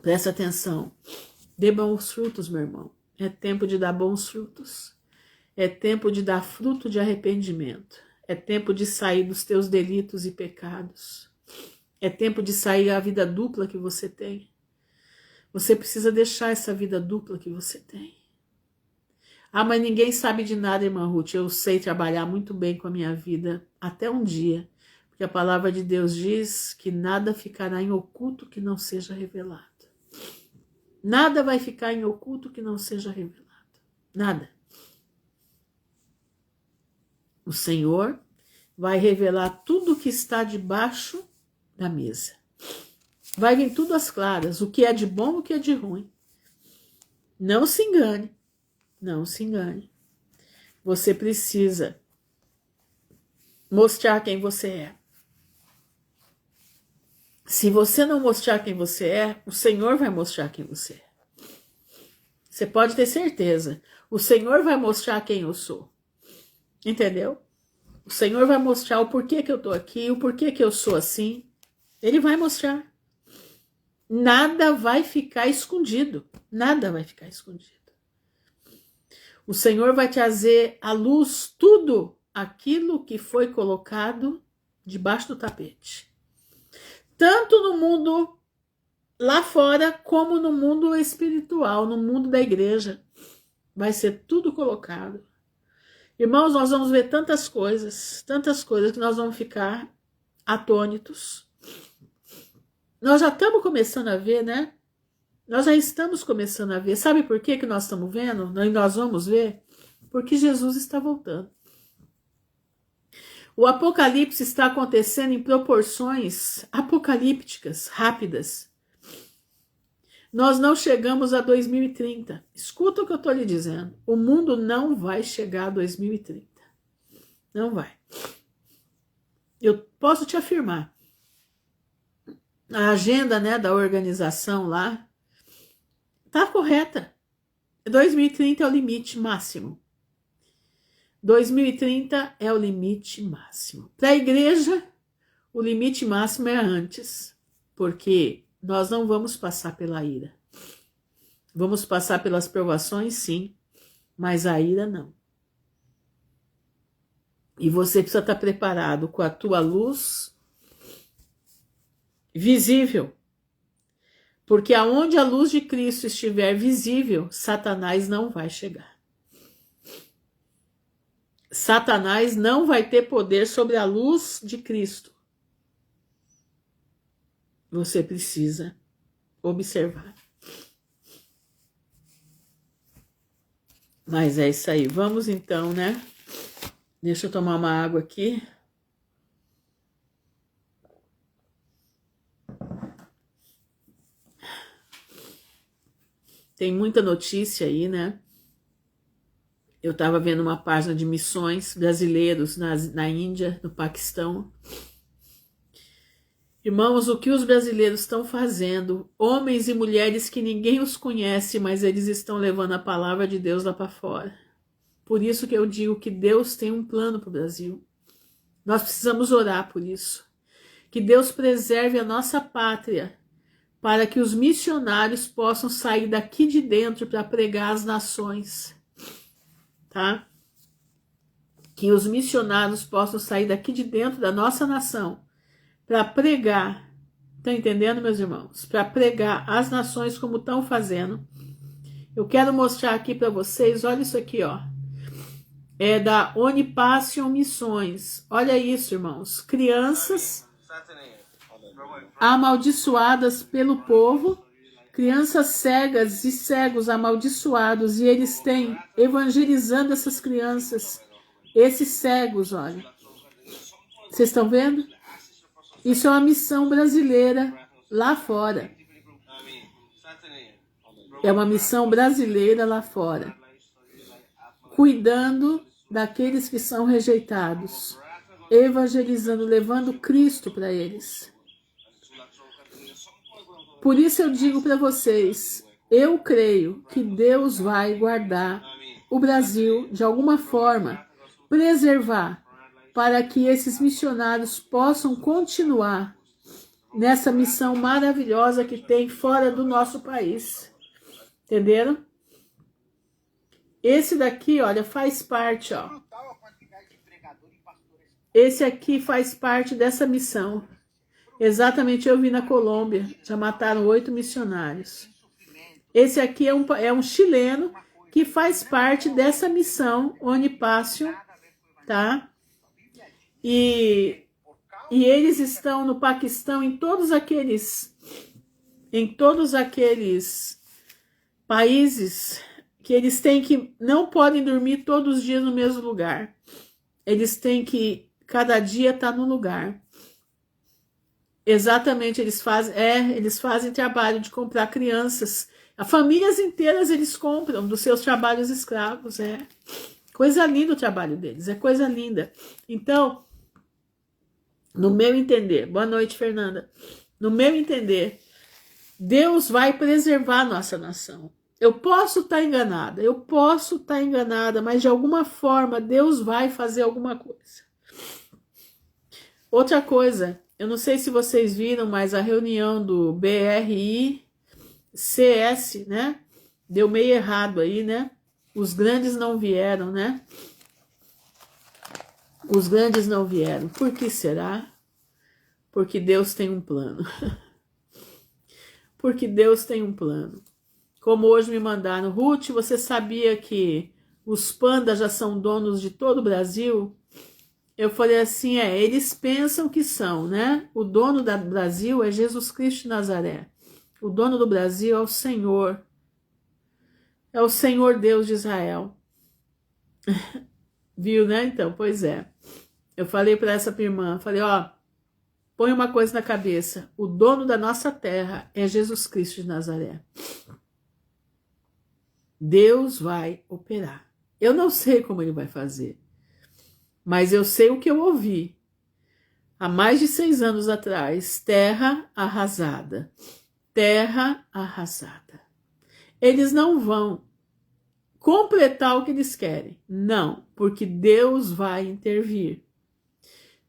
Presta atenção. Dê bons frutos, meu irmão. É tempo de dar bons frutos. É tempo de dar fruto de arrependimento. É tempo de sair dos teus delitos e pecados. É tempo de sair da vida dupla que você tem. Você precisa deixar essa vida dupla que você tem. Ah, mas ninguém sabe de nada, irmã Ruth. Eu sei trabalhar muito bem com a minha vida até um dia. Porque a palavra de Deus diz que nada ficará em oculto que não seja revelado. Nada vai ficar em oculto que não seja revelado. Nada. O Senhor vai revelar tudo o que está debaixo da mesa. Vai vir tudo às claras, o que é de bom, o que é de ruim. Não se engane. Não se engane. Você precisa mostrar quem você é. Se você não mostrar quem você é, o Senhor vai mostrar quem você é. Você pode ter certeza. O Senhor vai mostrar quem eu sou. Entendeu? O Senhor vai mostrar o porquê que eu estou aqui, o porquê que eu sou assim. Ele vai mostrar. Nada vai ficar escondido. Nada vai ficar escondido. O Senhor vai trazer à luz tudo aquilo que foi colocado debaixo do tapete. Tanto no mundo lá fora como no mundo espiritual, no mundo da igreja. Vai ser tudo colocado. Irmãos, nós vamos ver tantas coisas que nós vamos ficar atônitos. Nós já estamos começando a ver, né? Nós já estamos começando a ver. Sabe por que nós estamos vendo? Nós vamos ver? Porque Jesus está voltando. O apocalipse está acontecendo em proporções apocalípticas, rápidas. Nós não chegamos a 2030. Escuta o que eu estou lhe dizendo. O mundo não vai chegar a 2030. Não vai. Eu posso te afirmar. A agenda, né, da organização lá está correta. 2030 é o limite máximo. 2030 é o limite máximo. Para a igreja, o limite máximo é antes, porque nós não vamos passar pela ira. Vamos passar pelas provações, sim, mas a ira não. E você precisa estar preparado com a tua luz visível. Porque aonde a luz de Cristo estiver visível, Satanás não vai chegar. Satanás não vai ter poder sobre a luz de Cristo. Você precisa observar. Mas é isso aí. Vamos então, né? Deixa eu tomar uma água aqui. Tem muita notícia aí, né? Eu estava vendo uma página de missões brasileiros na Índia, no Paquistão. Irmãos, o que os brasileiros estão fazendo, homens e mulheres que ninguém os conhece, mas eles estão levando a palavra de Deus lá para fora. Por isso que eu digo que Deus tem um plano para o Brasil. Nós precisamos orar por isso. Que Deus preserve a nossa pátria, para que os missionários possam sair daqui de dentro para pregar às nações. Tá? Que os missionários possam sair daqui de dentro da nossa nação para pregar, tá entendendo, meus irmãos? Para pregar às nações como estão fazendo. Eu quero mostrar aqui para vocês, olha isso aqui, ó. É da Onipassion Missões. Olha isso, irmãos. Crianças amaldiçoadas pelo povo, crianças cegas e cegos amaldiçoados, e eles têm evangelizando essas crianças, esses cegos, olha. Vocês estão vendo? Isso é uma missão brasileira lá fora. É uma missão brasileira lá fora. Cuidando daqueles que são rejeitados, evangelizando, levando Cristo para eles. Por isso eu digo para vocês, eu creio que Deus vai guardar o Brasil de alguma forma, preservar, para que esses missionários possam continuar nessa missão maravilhosa que tem fora do nosso país. Entenderam? Esse daqui, olha, faz parte, ó. Esse aqui faz parte dessa missão. Exatamente, eu vi na Colômbia, já mataram 8 missionários. Esse aqui é um chileno que faz parte dessa missão Onipassion, tá? E eles estão no Paquistão, em todos aqueles países que eles têm que, não podem dormir todos os dias no mesmo lugar. Eles têm que, cada dia estar no lugar. Exatamente, eles fazem trabalho de comprar crianças. As famílias inteiras eles compram dos seus trabalhos escravos. Coisa linda o trabalho deles, é coisa linda. Então, no meu entender, boa noite, Fernanda. No meu entender, Deus vai preservar a nossa nação. Eu posso estar enganada, mas de alguma forma Deus vai fazer alguma coisa. Outra coisa, eu não sei se vocês viram, mas a reunião do BRICS, né? Deu meio errado aí, né? Os grandes não vieram, né? Os grandes não vieram. Por que será? Porque Deus tem um plano. porque Deus tem um plano. Como hoje me mandaram, Ruth, você sabia que os pandas já são donos de todo o Brasil? Eu falei assim, eles pensam que são, né? O dono do Brasil é Jesus Cristo de Nazaré. O dono do Brasil é o Senhor. É o Senhor Deus de Israel. Viu, né? Então, pois é. Eu falei para essa irmã, falei, põe uma coisa na cabeça. O dono da nossa terra é Jesus Cristo de Nazaré. Deus vai operar. Eu não sei como ele vai fazer. Mas eu sei o que eu ouvi. Há mais de 6 anos atrás, terra arrasada. Terra arrasada. Eles não vão completar o que eles querem. Não, porque Deus vai intervir.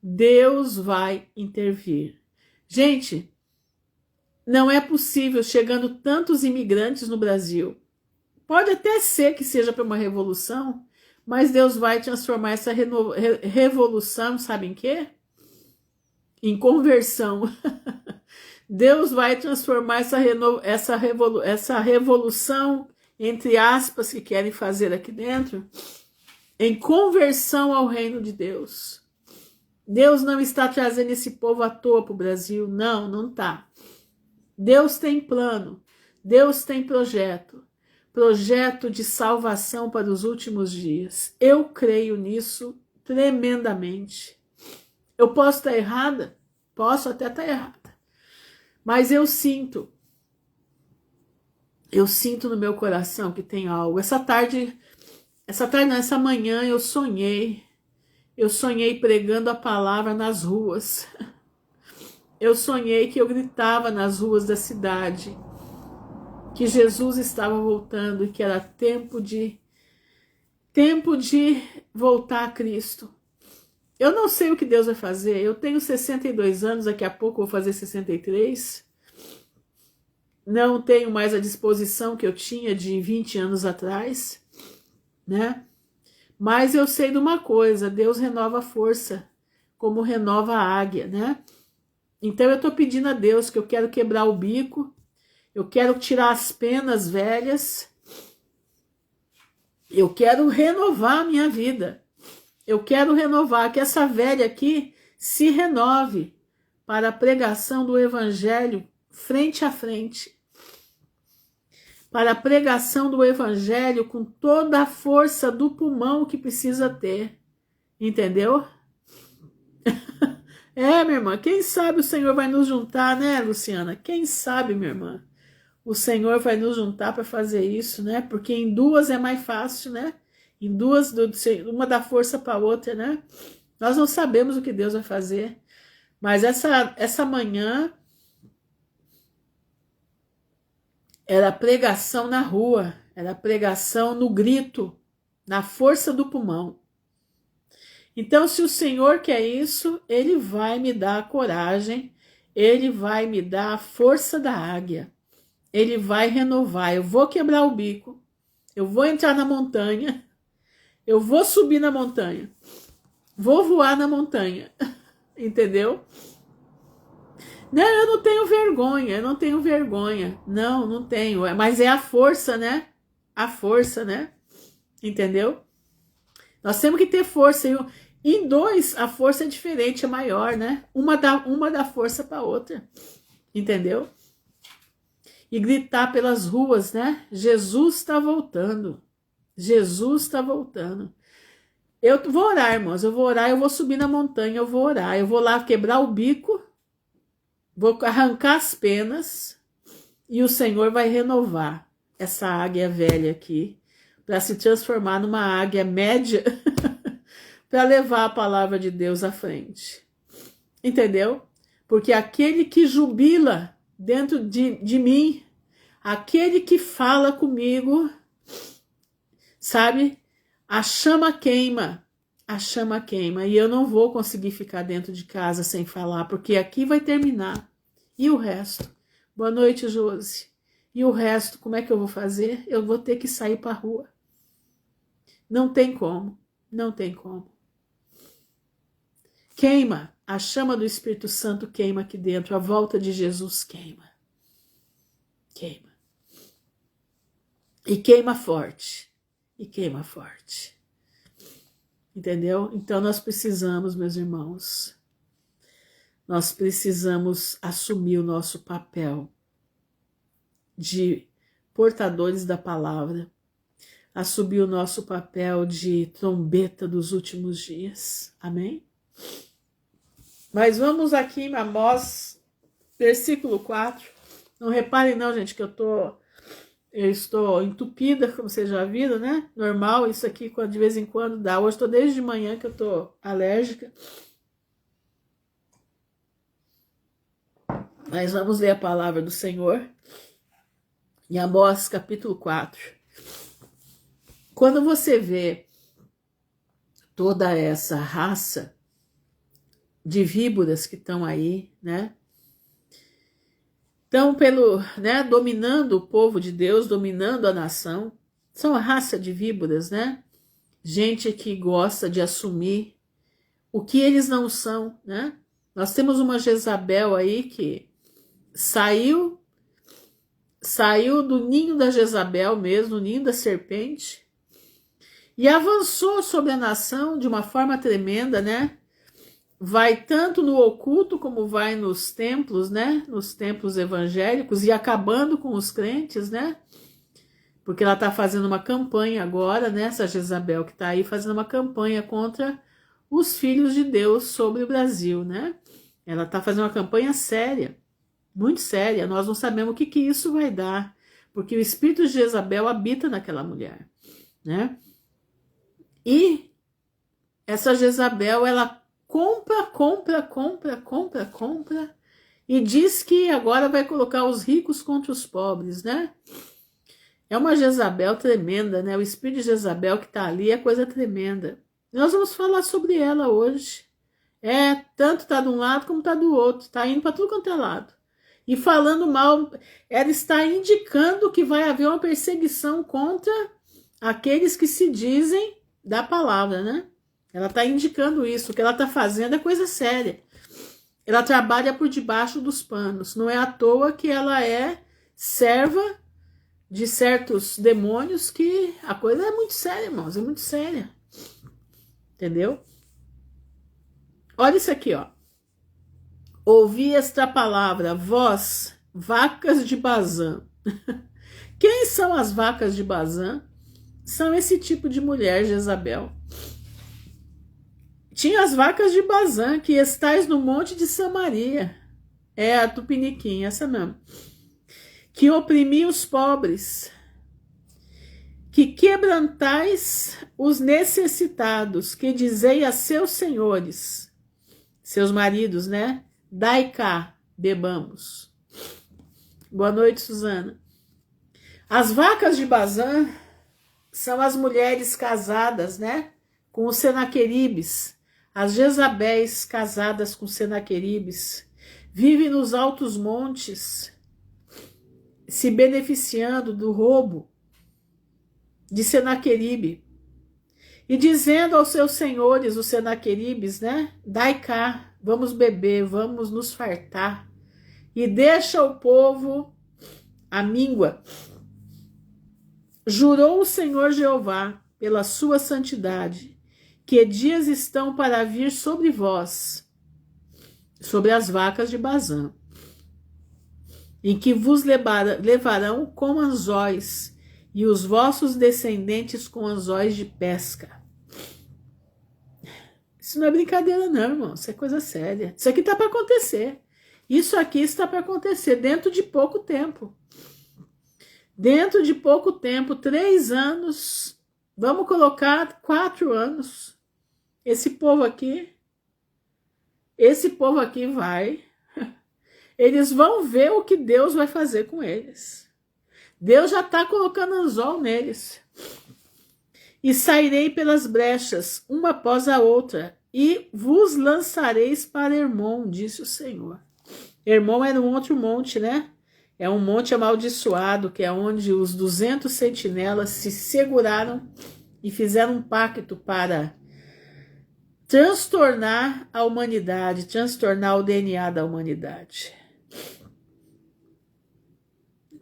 Deus vai intervir. Gente, não é possível chegando tantos imigrantes no Brasil. Pode até ser que seja para uma revolução, mas Deus vai transformar essa revolução, sabe em quê? Em conversão. Deus vai transformar essa revolução, entre aspas, que querem fazer aqui dentro, em conversão ao reino de Deus. Deus não está trazendo esse povo à toa para o Brasil. Não, não está. Deus tem plano. Deus tem projeto. Projeto de salvação para os últimos dias. Eu creio nisso tremendamente. Eu posso estar errada? Posso até estar errada. Mas eu sinto no meu coração que tem algo. Essa manhã eu sonhei pregando a palavra nas ruas. Eu sonhei que eu gritava nas ruas da cidade que Jesus estava voltando e que era tempo de voltar a Cristo. Eu não sei o que Deus vai fazer. Eu tenho 62 anos, daqui a pouco vou fazer 63. Não tenho mais a disposição que eu tinha de 20 anos atrás, né? Mas eu sei de uma coisa, Deus renova a força, como renova a águia, né? Então eu tô pedindo a Deus que eu quero quebrar o bico, eu quero tirar as penas velhas, eu quero renovar a minha vida. Eu quero renovar, que essa velha aqui se renove para a pregação do evangelho frente a frente. Para a pregação do evangelho com toda a força do pulmão que precisa ter. Entendeu? Minha irmã, quem sabe o Senhor vai nos juntar, né, Luciana? Quem sabe, minha irmã? O Senhor vai nos juntar para fazer isso, né? Porque em duas é mais fácil, né? Em duas, uma dá força para a outra, né? Nós não sabemos o que Deus vai fazer. Mas essa manhã era pregação na rua, era pregação no grito, na força do pulmão. Então, se o Senhor quer isso, Ele vai me dar a coragem, Ele vai me dar a força da águia, Ele vai renovar. Eu vou quebrar o bico, eu vou entrar na montanha, eu vou subir na montanha, vou voar na montanha, entendeu? Não, eu não tenho vergonha, não tenho, mas é a força, né? A força, né? Entendeu? Nós temos que ter força, em dois a força é diferente, é maior, né? Uma dá força para outra, entendeu? E gritar pelas ruas, né? Jesus está voltando, Jesus está voltando. Eu vou orar, irmãos, eu vou orar, eu vou subir na montanha, eu vou orar, eu vou lá quebrar o bico, vou arrancar as penas e o Senhor vai renovar essa águia velha aqui para se transformar numa águia média para levar a palavra de Deus à frente. Entendeu? Porque aquele que jubila dentro de mim, aquele que fala comigo, sabe? A chama queima, e eu não vou conseguir ficar dentro de casa sem falar, porque aqui vai terminar. E o resto? Boa noite, Josi. E o resto, como é que eu vou fazer? Eu vou ter que sair para a rua. Não tem como, não tem como. Queima, a chama do Espírito Santo queima aqui dentro, a volta de Jesus queima. Queima. E queima forte. E queima forte. Entendeu? Então nós precisamos, meus irmãos, nós precisamos assumir o nosso papel de portadores da palavra, assumir o nosso papel de trombeta dos últimos dias. Amém? Mas vamos aqui em Amós, versículo 4. Não reparem não, gente, que eu estou entupida, como vocês já viram, né? Normal, isso aqui de vez em quando dá. Hoje estou desde de manhã que eu estou alérgica. Mas vamos ler a palavra do Senhor. Em Amós, capítulo 4. Quando você vê toda essa raça de víboras que estão aí, né? Estão dominando o povo de Deus, dominando a nação. São a raça de víboras, né? Gente que gosta de assumir o que eles não são, né? Nós temos uma Jezabel aí que saiu do ninho da Jezabel mesmo, do ninho da serpente, e avançou sobre a nação de uma forma tremenda, né? Vai tanto no oculto como vai nos templos, né? Nos templos evangélicos e acabando com os crentes, né? Porque ela está fazendo uma campanha agora, né? Essa Jezabel que está aí fazendo uma campanha contra os filhos de Deus sobre o Brasil, né? Ela está fazendo uma campanha séria, muito séria. Nós não sabemos o que isso vai dar, porque o espírito de Jezabel habita naquela mulher, né? E essa Jezabel, ela compra e diz que agora vai colocar os ricos contra os pobres, né? É uma Jezabel tremenda, né? O espírito de Jezabel que está ali é coisa tremenda. Nós vamos falar sobre ela hoje. Tanto tá de um lado como tá do outro, tá indo para tudo quanto é lado. E falando mal, ela está indicando que vai haver uma perseguição contra aqueles que se dizem da palavra, né? Ela está indicando isso. O que ela está fazendo é coisa séria. Ela trabalha por debaixo dos panos. Não é à toa que ela é serva de certos demônios, que a coisa é muito séria, irmãos. É muito séria. Entendeu? Olha isso aqui, ó. Ouvi esta palavra, vós, vacas de Bazã. Quem são as vacas de Bazã? São esse tipo de mulher, Jezabel. Tinha as vacas de Bazã, que estais no monte de Samaria. É a Tupiniquim, essa mesmo. Que oprimi os pobres, que quebrantais os necessitados, que dizei a seus senhores, seus maridos, né? Dai cá, bebamos. Boa noite, Suzana. As vacas de Bazã são as mulheres casadas, né? Com os Senaqueribes. As Jezabéis casadas com Senaqueribes vivem nos altos montes, se beneficiando do roubo de Senaqueribe e dizendo aos seus senhores, os Senaqueribes, né? Dai cá, vamos beber, vamos nos fartar e deixa o povo à míngua. Jurou o Senhor Jeová pela sua santidade, que dias estão para vir sobre vós, sobre as vacas de Bazã, em que vos levarão com anzóis, e os vossos descendentes com anzóis de pesca. Isso não é brincadeira não, irmão, isso é coisa séria. Isso aqui está para acontecer. Isso aqui está para acontecer dentro de pouco tempo. Dentro de pouco tempo, 3 anos, vamos colocar 4 anos. Esse povo aqui vai, eles vão ver o que Deus vai fazer com eles. Deus já está colocando anzol neles. E sairei pelas brechas, uma após a outra, e vos lançareis para Hermon, disse o Senhor. Hermon era um outro monte, né? É um monte amaldiçoado, que é onde os 200 sentinelas se seguraram e fizeram um pacto para transtornar a humanidade, transtornar o DNA da humanidade.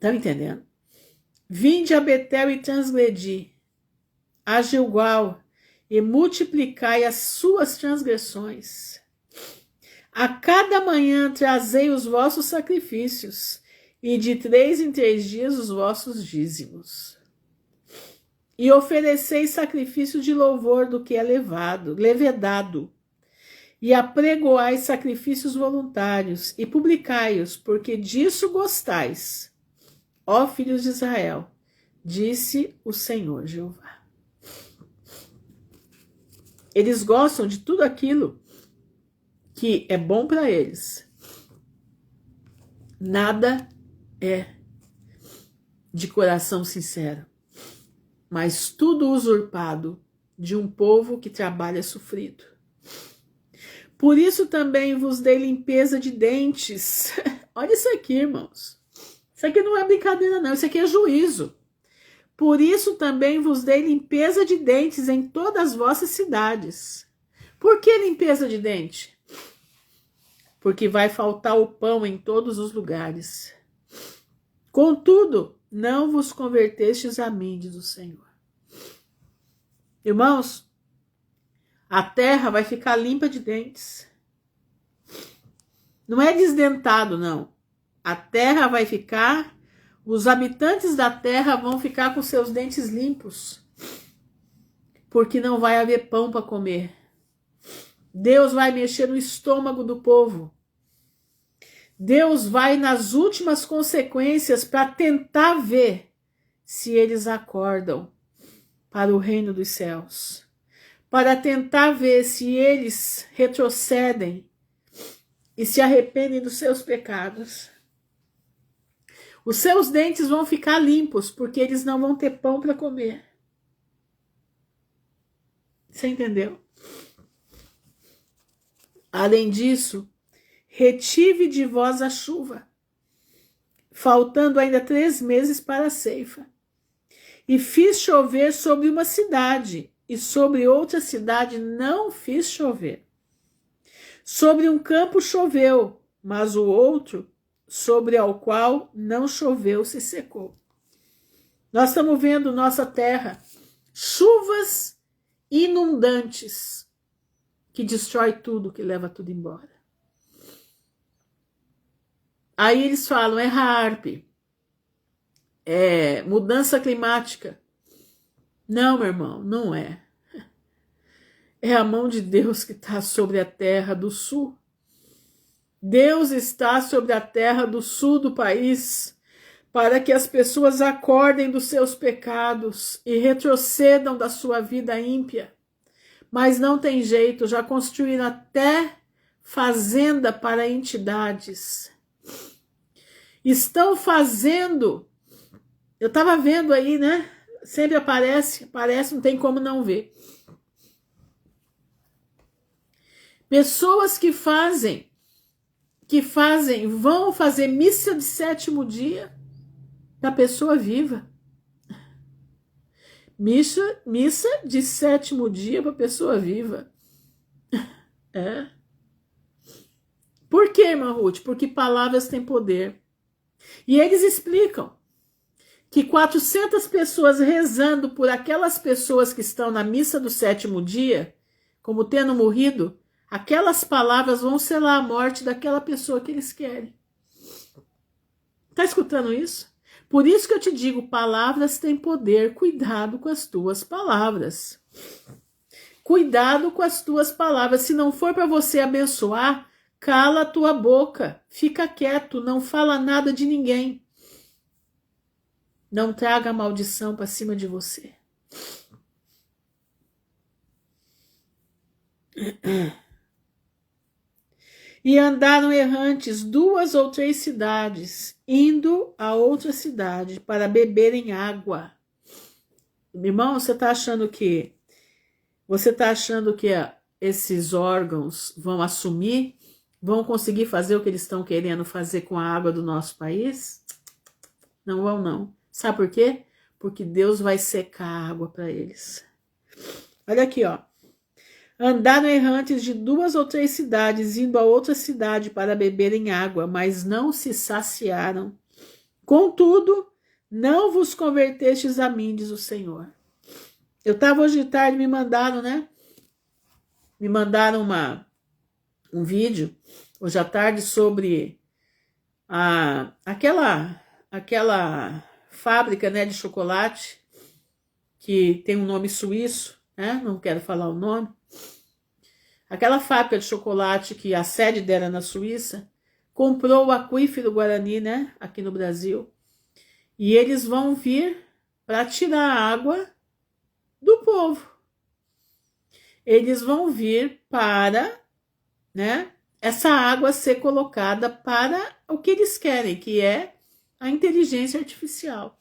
Estão entendendo? Vinde a Betel e transgredi, a Gilgal, e multiplicai as suas transgressões. A cada manhã trazei os vossos sacrifícios, e de 3 em 3 dias os vossos dízimos. E ofereceis sacrifício de louvor do que é levedado, e apregoais sacrifícios voluntários, e publicai-os, porque disso gostais, ó filhos de Israel, disse o Senhor Jeová. Eles gostam de tudo aquilo que é bom para eles. Nada é de coração sincero, mas tudo usurpado de um povo que trabalha sofrido. Por isso também vos dei limpeza de dentes. Olha isso aqui, irmãos. Isso aqui não é brincadeira, não. Isso aqui é juízo. Por isso também vos dei limpeza de dentes em todas as vossas cidades. Por que limpeza de dente? Porque vai faltar o pão em todos os lugares. Contudo, não vos convertestes a mim, diz o Senhor. Irmãos, a terra vai ficar limpa de dentes. Não é desdentado, não. A terra vai ficar, os habitantes da terra vão ficar com seus dentes limpos, porque não vai haver pão para comer. Deus vai mexer no estômago do povo. Deus vai nas últimas consequências para tentar ver se eles acordam para o reino dos céus, para tentar ver se eles retrocedem e se arrependem dos seus pecados. Os seus dentes vão ficar limpos, porque eles não vão ter pão para comer. Você entendeu? Além disso, retive de vós a chuva, faltando ainda 3 meses para a ceifa. E fiz chover sobre uma cidade, e sobre outra cidade não fiz chover. Sobre um campo choveu, mas o outro, sobre ao qual não choveu, se secou. Nós estamos vendo nossa terra, chuvas inundantes, que destrói tudo, que leva tudo embora. Aí eles falam, é HAARP, é mudança climática. Não, meu irmão, não é. É a mão de Deus que está sobre a terra do sul. Deus está sobre a terra do sul do país para que as pessoas acordem dos seus pecados e retrocedam da sua vida ímpia. Mas não tem jeito, já construíram até fazenda para entidades. Estão fazendo, eu estava vendo aí, né? Sempre aparece, não tem como não ver. Pessoas que vão fazer missa de 7º dia da pessoa viva. Missa de 7º dia para pessoa viva. É. Por quê, irmã Ruth? Porque palavras têm poder. E eles explicam que 400 pessoas rezando por aquelas pessoas que estão na missa do 7º dia, como tendo morrido, aquelas palavras vão selar a morte daquela pessoa que eles querem. Tá escutando isso? Por isso que eu te digo, palavras têm poder, cuidado com as tuas palavras. Cuidado com as tuas palavras. Se não for para você abençoar, cala a tua boca, fica quieto, não fala nada de ninguém. Não traga maldição para cima de você. E andaram errantes 2 ou 3 cidades, indo a outra cidade para beberem água. Irmão, você está achando que esses órgãos vão assumir, vão conseguir fazer o que eles estão querendo fazer com a água do nosso país? Não vão, não. Sabe por quê? Porque Deus vai secar a água para eles. Olha aqui, ó. Andaram errantes de 2 ou 3 cidades, indo a outra cidade para beberem água, mas não se saciaram, Contudo, não vos convertestes a mim, diz o Senhor. Eu estava hoje de tarde, me mandaram, né? Me mandaram um vídeo, hoje à tarde, sobre aquela fábrica, né, de chocolate, que tem um nome suíço, né? Não quero falar o nome. Aquela fábrica de chocolate que a sede dela na Suíça, comprou o aquífero Guarani, né, aqui no Brasil. E eles vão vir para tirar a água do povo. Eles vão vir para, né, essa água ser colocada para o que eles querem, que é a inteligência artificial.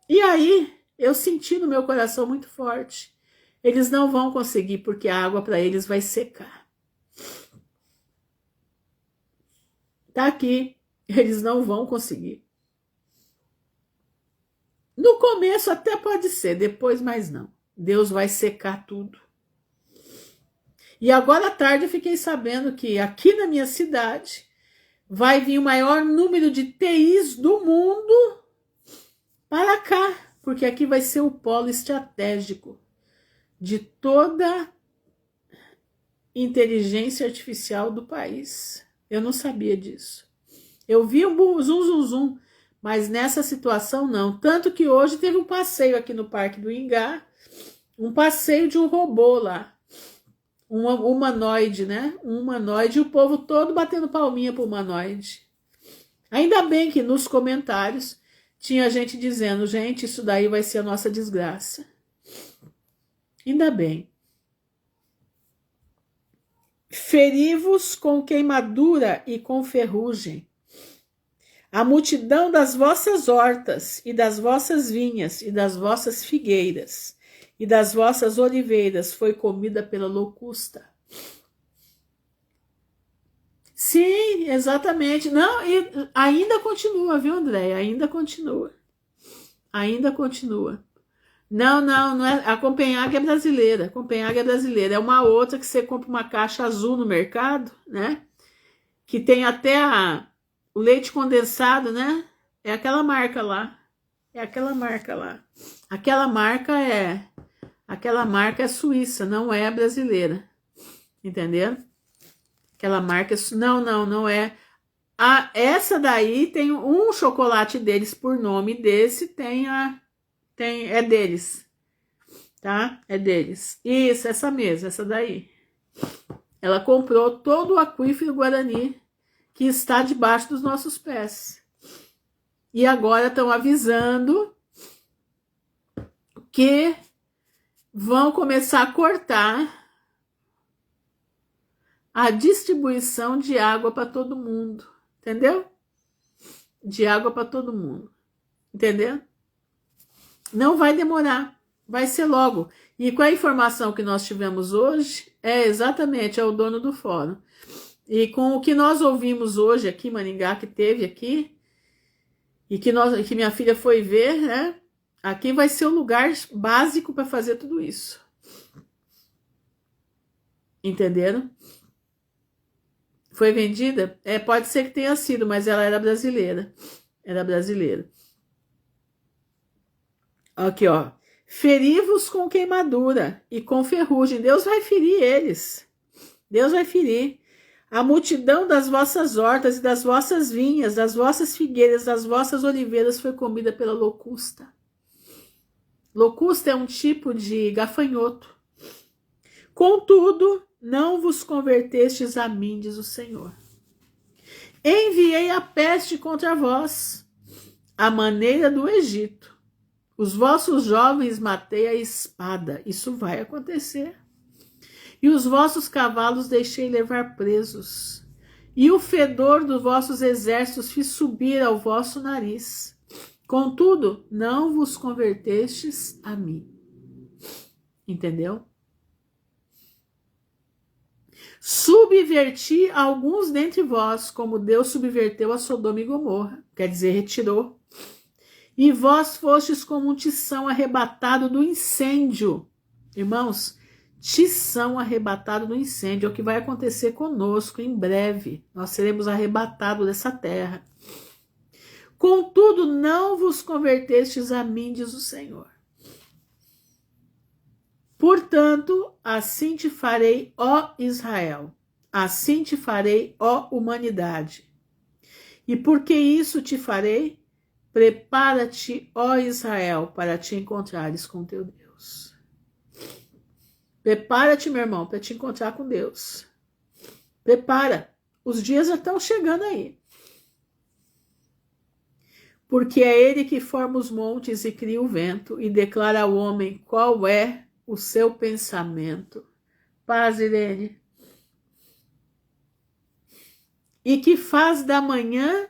E aí, eu senti no meu coração muito forte. Eles não vão conseguir, porque a água para eles vai secar. Tá aqui, eles não vão conseguir. No começo até pode ser, depois mais não. Deus vai secar tudo. E agora à tarde eu fiquei sabendo que aqui na minha cidade vai vir o maior número de TIs do mundo para cá, porque aqui vai ser o polo estratégico de toda inteligência artificial do país. Eu não sabia disso. Eu vi um zum, mas nessa situação não. Tanto que hoje teve um passeio aqui no Parque do Ingá, um passeio de um robô lá, um humanoide, né? Um humanoide, e o povo todo batendo palminha pro humanoide. Ainda bem que nos comentários tinha gente dizendo, gente, isso daí vai ser a nossa desgraça. Ainda bem. Feri-vos com queimadura e com ferrugem. A multidão das vossas hortas e das vossas vinhas e das vossas figueiras e das vossas oliveiras foi comida pela locusta. Sim, exatamente. Não, e ainda continua, viu, André? Ainda continua. Ainda continua. Não é. A Copenhague é brasileira. A Copenhague é brasileira. É uma outra que você compra uma caixa azul no mercado, né? Que tem até o leite condensado, né? É aquela marca lá. É aquela marca lá. Aquela marca é suíça, não é brasileira. Entendeu? Aquela marca não é. Essa daí tem um chocolate deles por nome desse, é deles. Tá? É deles. Isso, essa mesma, essa daí. Ela comprou todo o aquífero Guarani que está debaixo dos nossos pés. E agora estão avisando que vão começar a cortar a distribuição de água para todo mundo. Entendeu? De água para todo mundo. Entendeu? Não vai demorar. Vai ser logo. E com a informação que nós tivemos hoje, é o dono do fórum. E com o que nós ouvimos hoje aqui em Maringá, que teve aqui, e que minha filha foi ver, né? Aqui vai ser o lugar básico para fazer tudo isso. Entenderam? Foi vendida? Pode ser que tenha sido, mas ela era brasileira. Era brasileira. Aqui, ó. Feri-vos com queimadura e com ferrugem. Deus vai ferir eles. Deus vai ferir. A multidão das vossas hortas e das vossas vinhas, das vossas figueiras, das vossas oliveiras foi comida pela locusta. Locusta é um tipo de gafanhoto. Contudo, não vos convertestes a mim, diz o Senhor. Enviei a peste contra vós, à maneira do Egito. Os vossos jovens matei a espada. Isso vai acontecer. E os vossos cavalos deixei levar presos. E o fedor dos vossos exércitos fiz subir ao vosso nariz. Contudo, não vos convertestes a mim. Entendeu? Subverti alguns dentre vós, como Deus subverteu a Sodoma e Gomorra. Quer dizer, retirou. E vós fostes como um tição arrebatado do incêndio. Irmãos, tição arrebatado do incêndio é o que vai acontecer conosco em breve. Nós seremos arrebatados dessa terra. Contudo, não vos convertestes a mim, diz o Senhor. Portanto, assim te farei, ó Israel, assim te farei, ó humanidade. E por que isso te farei? Prepara-te, ó Israel, para te encontrares com teu Deus. Prepara-te, meu irmão, para te encontrar com Deus. Prepara, os dias já estão chegando aí. Porque é ele que forma os montes e cria o vento e declara ao homem qual é o seu pensamento. Paz, Irene. E que faz da manhã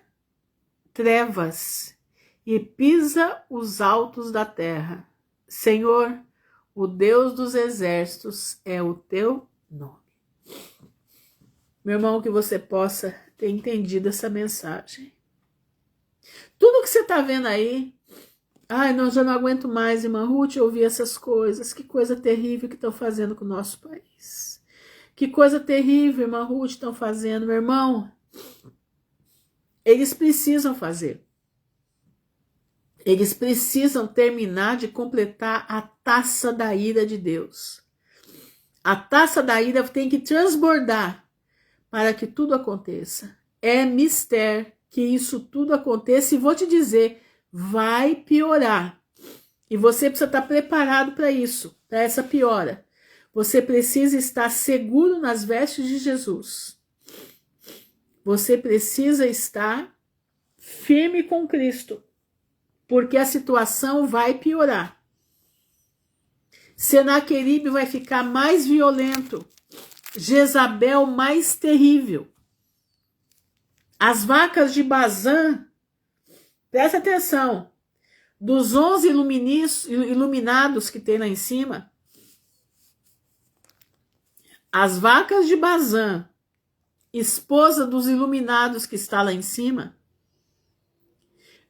trevas e pisa os altos da terra. Senhor, o Deus dos exércitos é o teu nome. Meu irmão, que você possa ter entendido essa mensagem. Tudo que você está vendo aí, ai, não, já não aguento mais, irmã Ruth, ouvir essas coisas. Que coisa terrível que estão fazendo com o nosso país. Que coisa terrível, irmã Ruth, estão fazendo, meu irmão. Eles precisam fazer. Eles precisam terminar de completar a taça da ira de Deus. A taça da ira tem que transbordar para que tudo aconteça. É mistério que isso tudo aconteça e vou te dizer, vai piorar. E você precisa estar preparado para isso, para essa piora. Você precisa estar seguro nas vestes de Jesus. Você precisa estar firme com Cristo, porque a situação vai piorar. Senaqueribe vai ficar mais violento, Jezabel mais terrível. As vacas de Bazã, presta atenção, dos 11 iluminados que tem lá em cima, as vacas de Bazã, esposa dos iluminados que está lá em cima,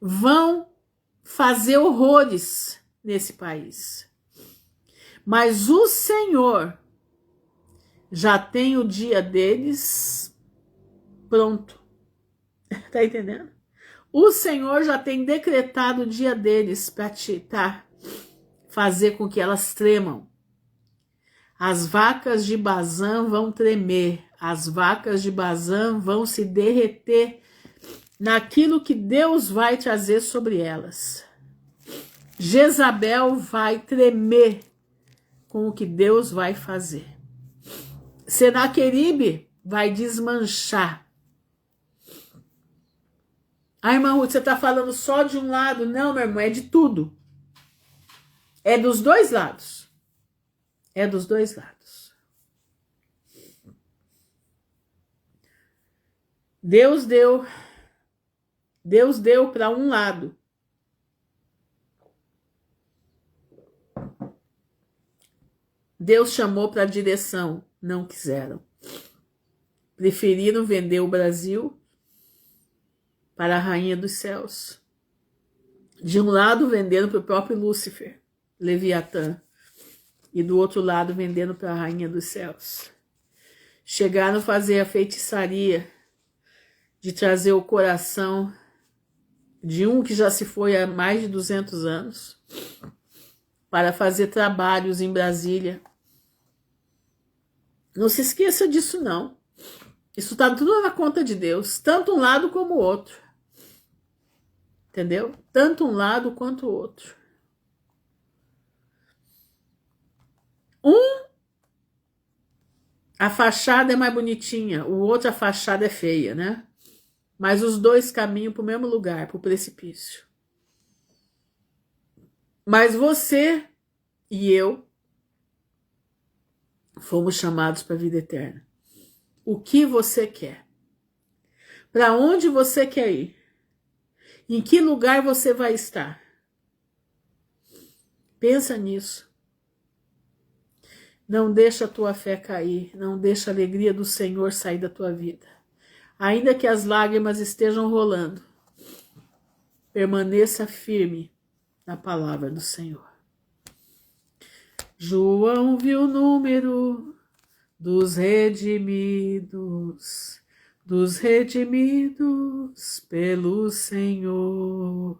vão fazer horrores nesse país. Mas o Senhor já tem o dia deles pronto. Tá entendendo? O Senhor já tem decretado o dia deles para fazer com que elas tremam. As vacas de Bazã vão tremer. As vacas de Bazã vão se derreter naquilo que Deus vai trazer sobre elas. Jezabel vai tremer com o que Deus vai fazer. Senaqueribe vai desmanchar. Ah, irmã Ruth, você está falando só de um lado? Não, meu irmão, é de tudo. É dos dois lados. É dos dois lados. Deus deu para um lado. Deus chamou para a direção, não quiseram. Preferiram vender o Brasil para a rainha dos céus. De um lado, vendendo para o próprio Lúcifer, Leviatã, e do outro lado, vendendo para a rainha dos céus. Chegaram a fazer a feitiçaria de trazer o coração de um que já se foi há mais de 200 anos para fazer trabalhos em Brasília. Não se esqueça disso, não. Isso está tudo na conta de Deus, tanto um lado como o outro. Entendeu? Tanto um lado quanto o outro. A fachada é mais bonitinha, o outro a fachada é feia, né? Mas os dois caminham para o mesmo lugar, para o precipício. Mas você e eu fomos chamados para a vida eterna. O que você quer? Para onde você quer ir? Em que lugar você vai estar? Pensa nisso. Não deixa a tua fé cair, não deixa a alegria do Senhor sair da tua vida. Ainda que as lágrimas estejam rolando, permaneça firme na palavra do Senhor. João viu o número dos redimidos, dos redimidos pelo Senhor.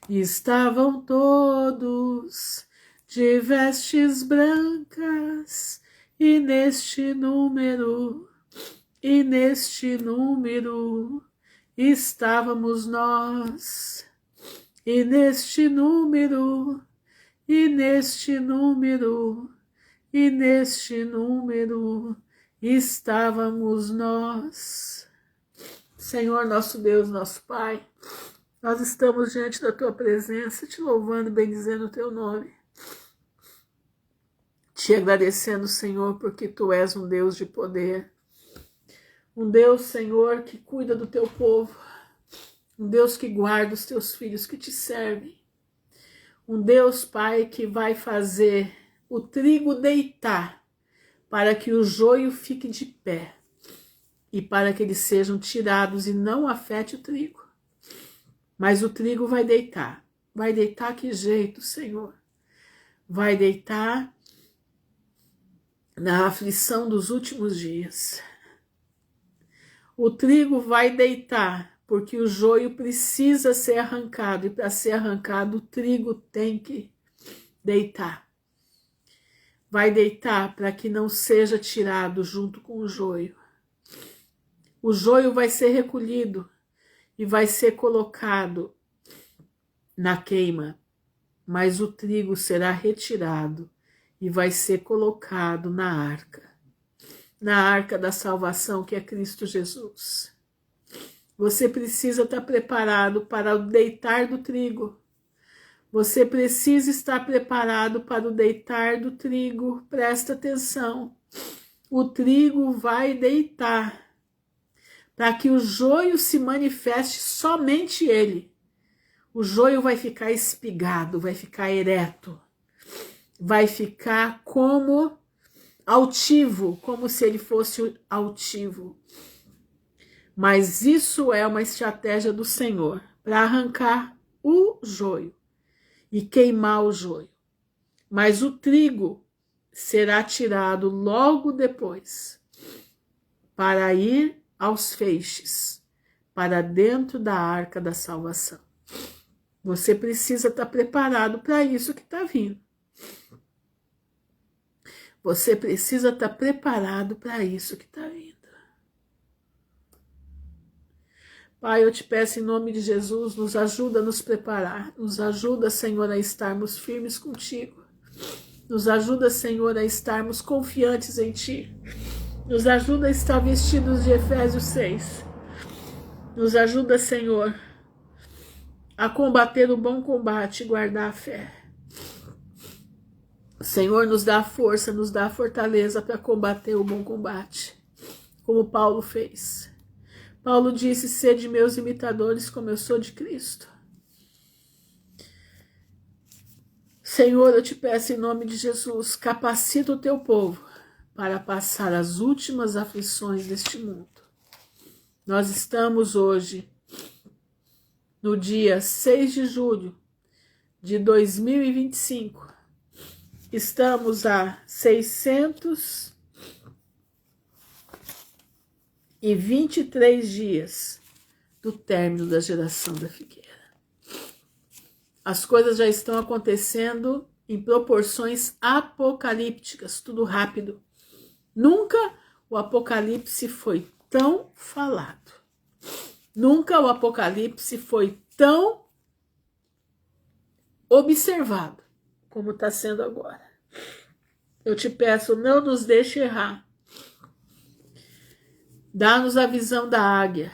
Estavam todos de vestes brancas, e neste número estávamos nós, e neste número estávamos nós. Senhor, nosso Deus, nosso Pai, nós estamos diante da Tua presença, te louvando e bendizendo o Teu nome. Te agradecendo, Senhor, porque Tu és um Deus de poder. Um Deus, Senhor, que cuida do Teu povo. Um Deus que guarda os Teus filhos que Te servem. Um Deus, Pai, que vai fazer o trigo deitar para que o joio fique de pé e para que eles sejam tirados e não afete o trigo. Mas o trigo vai deitar. Vai deitar que jeito, Senhor? Vai deitar na aflição dos últimos dias. O trigo vai deitar porque o joio precisa ser arrancado, e para ser arrancado o trigo tem que deitar. Vai deitar para que não seja tirado junto com o joio. O joio vai ser recolhido e vai ser colocado na queima, mas o trigo será retirado e vai ser colocado na arca da salvação, que é Cristo Jesus. Você precisa estar preparado para o deitar do trigo. Você precisa estar preparado para o deitar do trigo. Presta atenção. O trigo vai deitar para que o joio se manifeste somente ele. O joio vai ficar espigado, vai ficar ereto, vai ficar como altivo, como se ele fosse altivo. Mas isso é uma estratégia do Senhor para arrancar o joio e queimar o joio. Mas o trigo será tirado logo depois para ir aos feixes, para dentro da arca da salvação. Você precisa estar preparado para isso que está vindo. Você precisa estar preparado para isso que está vindo. Pai, eu te peço em nome de Jesus, nos ajuda a nos preparar. Nos ajuda, Senhor, a estarmos firmes contigo. Nos ajuda, Senhor, a estarmos confiantes em Ti. Nos ajuda a estar vestidos de Efésios 6. Nos ajuda, Senhor, a combater o bom combate e guardar a fé. Senhor, nos dá força, nos dá fortaleza para combater o bom combate, como Paulo fez. Paulo disse: sede meus imitadores como eu sou de Cristo. Senhor, eu te peço em nome de Jesus, capacita o teu povo para passar as últimas aflições deste mundo. Nós estamos hoje no dia 6 de julho de 2025. Estamos a 623 dias do término da geração da figueira. As coisas já estão acontecendo em proporções apocalípticas, tudo rápido. Nunca o Apocalipse foi tão falado. Nunca o Apocalipse foi tão observado como está sendo agora. Eu te peço, não nos deixe errar. Dá-nos a visão da águia.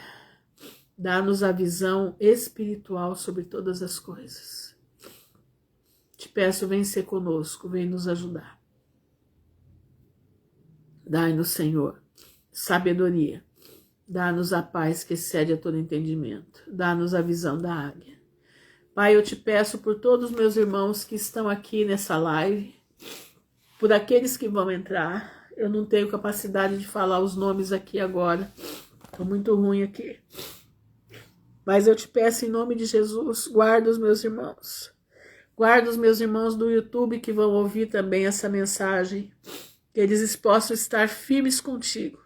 Dá-nos a visão espiritual sobre todas as coisas. Te peço, vem ser conosco, vem nos ajudar. Dai-nos, Senhor, sabedoria. Dá-nos a paz que excede a todo entendimento. Dá-nos a visão da águia. Pai, eu te peço por todos os meus irmãos que estão aqui nessa live, por aqueles que vão entrar. Eu não tenho capacidade de falar os nomes aqui agora. Estou muito ruim aqui. Mas eu te peço em nome de Jesus, guarda os meus irmãos. Guarda os meus irmãos do YouTube que vão ouvir também essa mensagem. Que eles possam estar firmes contigo.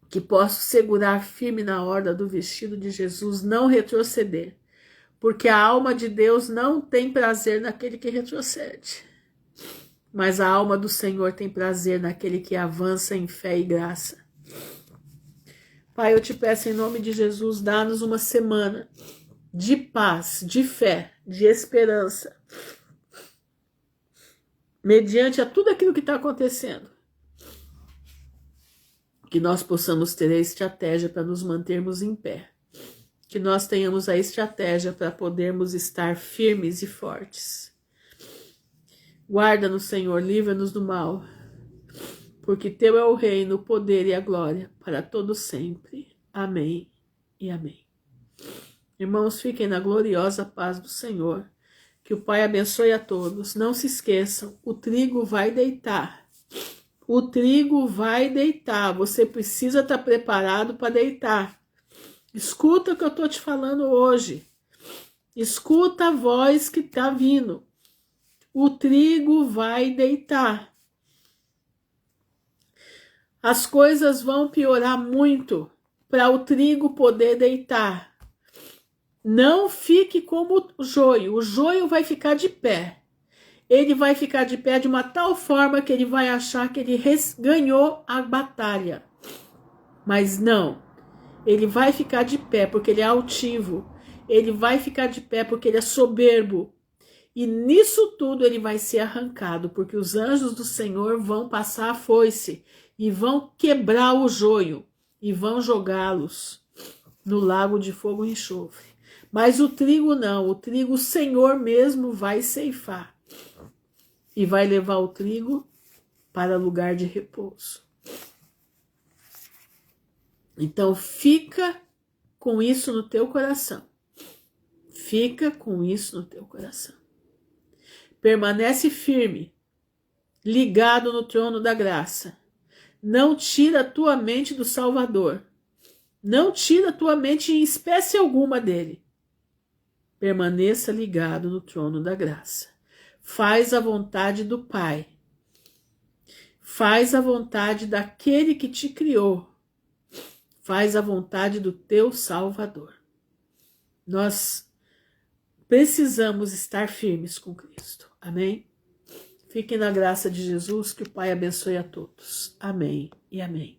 que posso segurar firme na orla do vestido de Jesus, não retroceder, porque a alma de Deus não tem prazer naquele que retrocede, mas a alma do Senhor tem prazer naquele que avança em fé e graça. Pai, eu te peço em nome de Jesus, dá-nos uma semana de paz, de fé, de esperança, mediante a tudo aquilo que está acontecendo, que nós possamos ter a estratégia para nos mantermos em pé, que nós tenhamos a estratégia para podermos estar firmes e fortes. Guarda-nos, Senhor, livra-nos do mal, porque teu é o reino, o poder e a glória para todo sempre. Amém e amém. Irmãos, fiquem na gloriosa paz do Senhor. Que o Pai abençoe a todos. Não se esqueçam, o trigo vai deitar. O trigo vai deitar. Você precisa estar preparado para deitar. Escuta o que eu estou te falando hoje. Escuta a voz que está vindo. O trigo vai deitar. As coisas vão piorar muito para o trigo poder deitar. Não fique como o joio vai ficar de pé. Ele vai ficar de pé de uma tal forma que ele vai achar que ele ganhou a batalha. Mas não, ele vai ficar de pé porque ele é altivo. Ele vai ficar de pé porque ele é soberbo. E nisso tudo ele vai ser arrancado, porque os anjos do Senhor vão passar a foice e vão quebrar o joio e vão jogá-los no lago de fogo e enxofre. Mas o trigo não, o trigo o Senhor mesmo vai ceifar e vai levar o trigo para lugar de repouso. Então fica com isso no teu coração. Fica com isso no teu coração. Permanece firme, ligado no trono da graça. Não tira a tua mente do Salvador. Não tira a tua mente em espécie alguma dele. Permaneça ligado no trono da graça. Faz a vontade do Pai. Faz a vontade daquele que te criou. Faz a vontade do teu Salvador. Nós precisamos estar firmes com Cristo. Amém? Fiquem na graça de Jesus, que o Pai abençoe a todos. Amém e amém.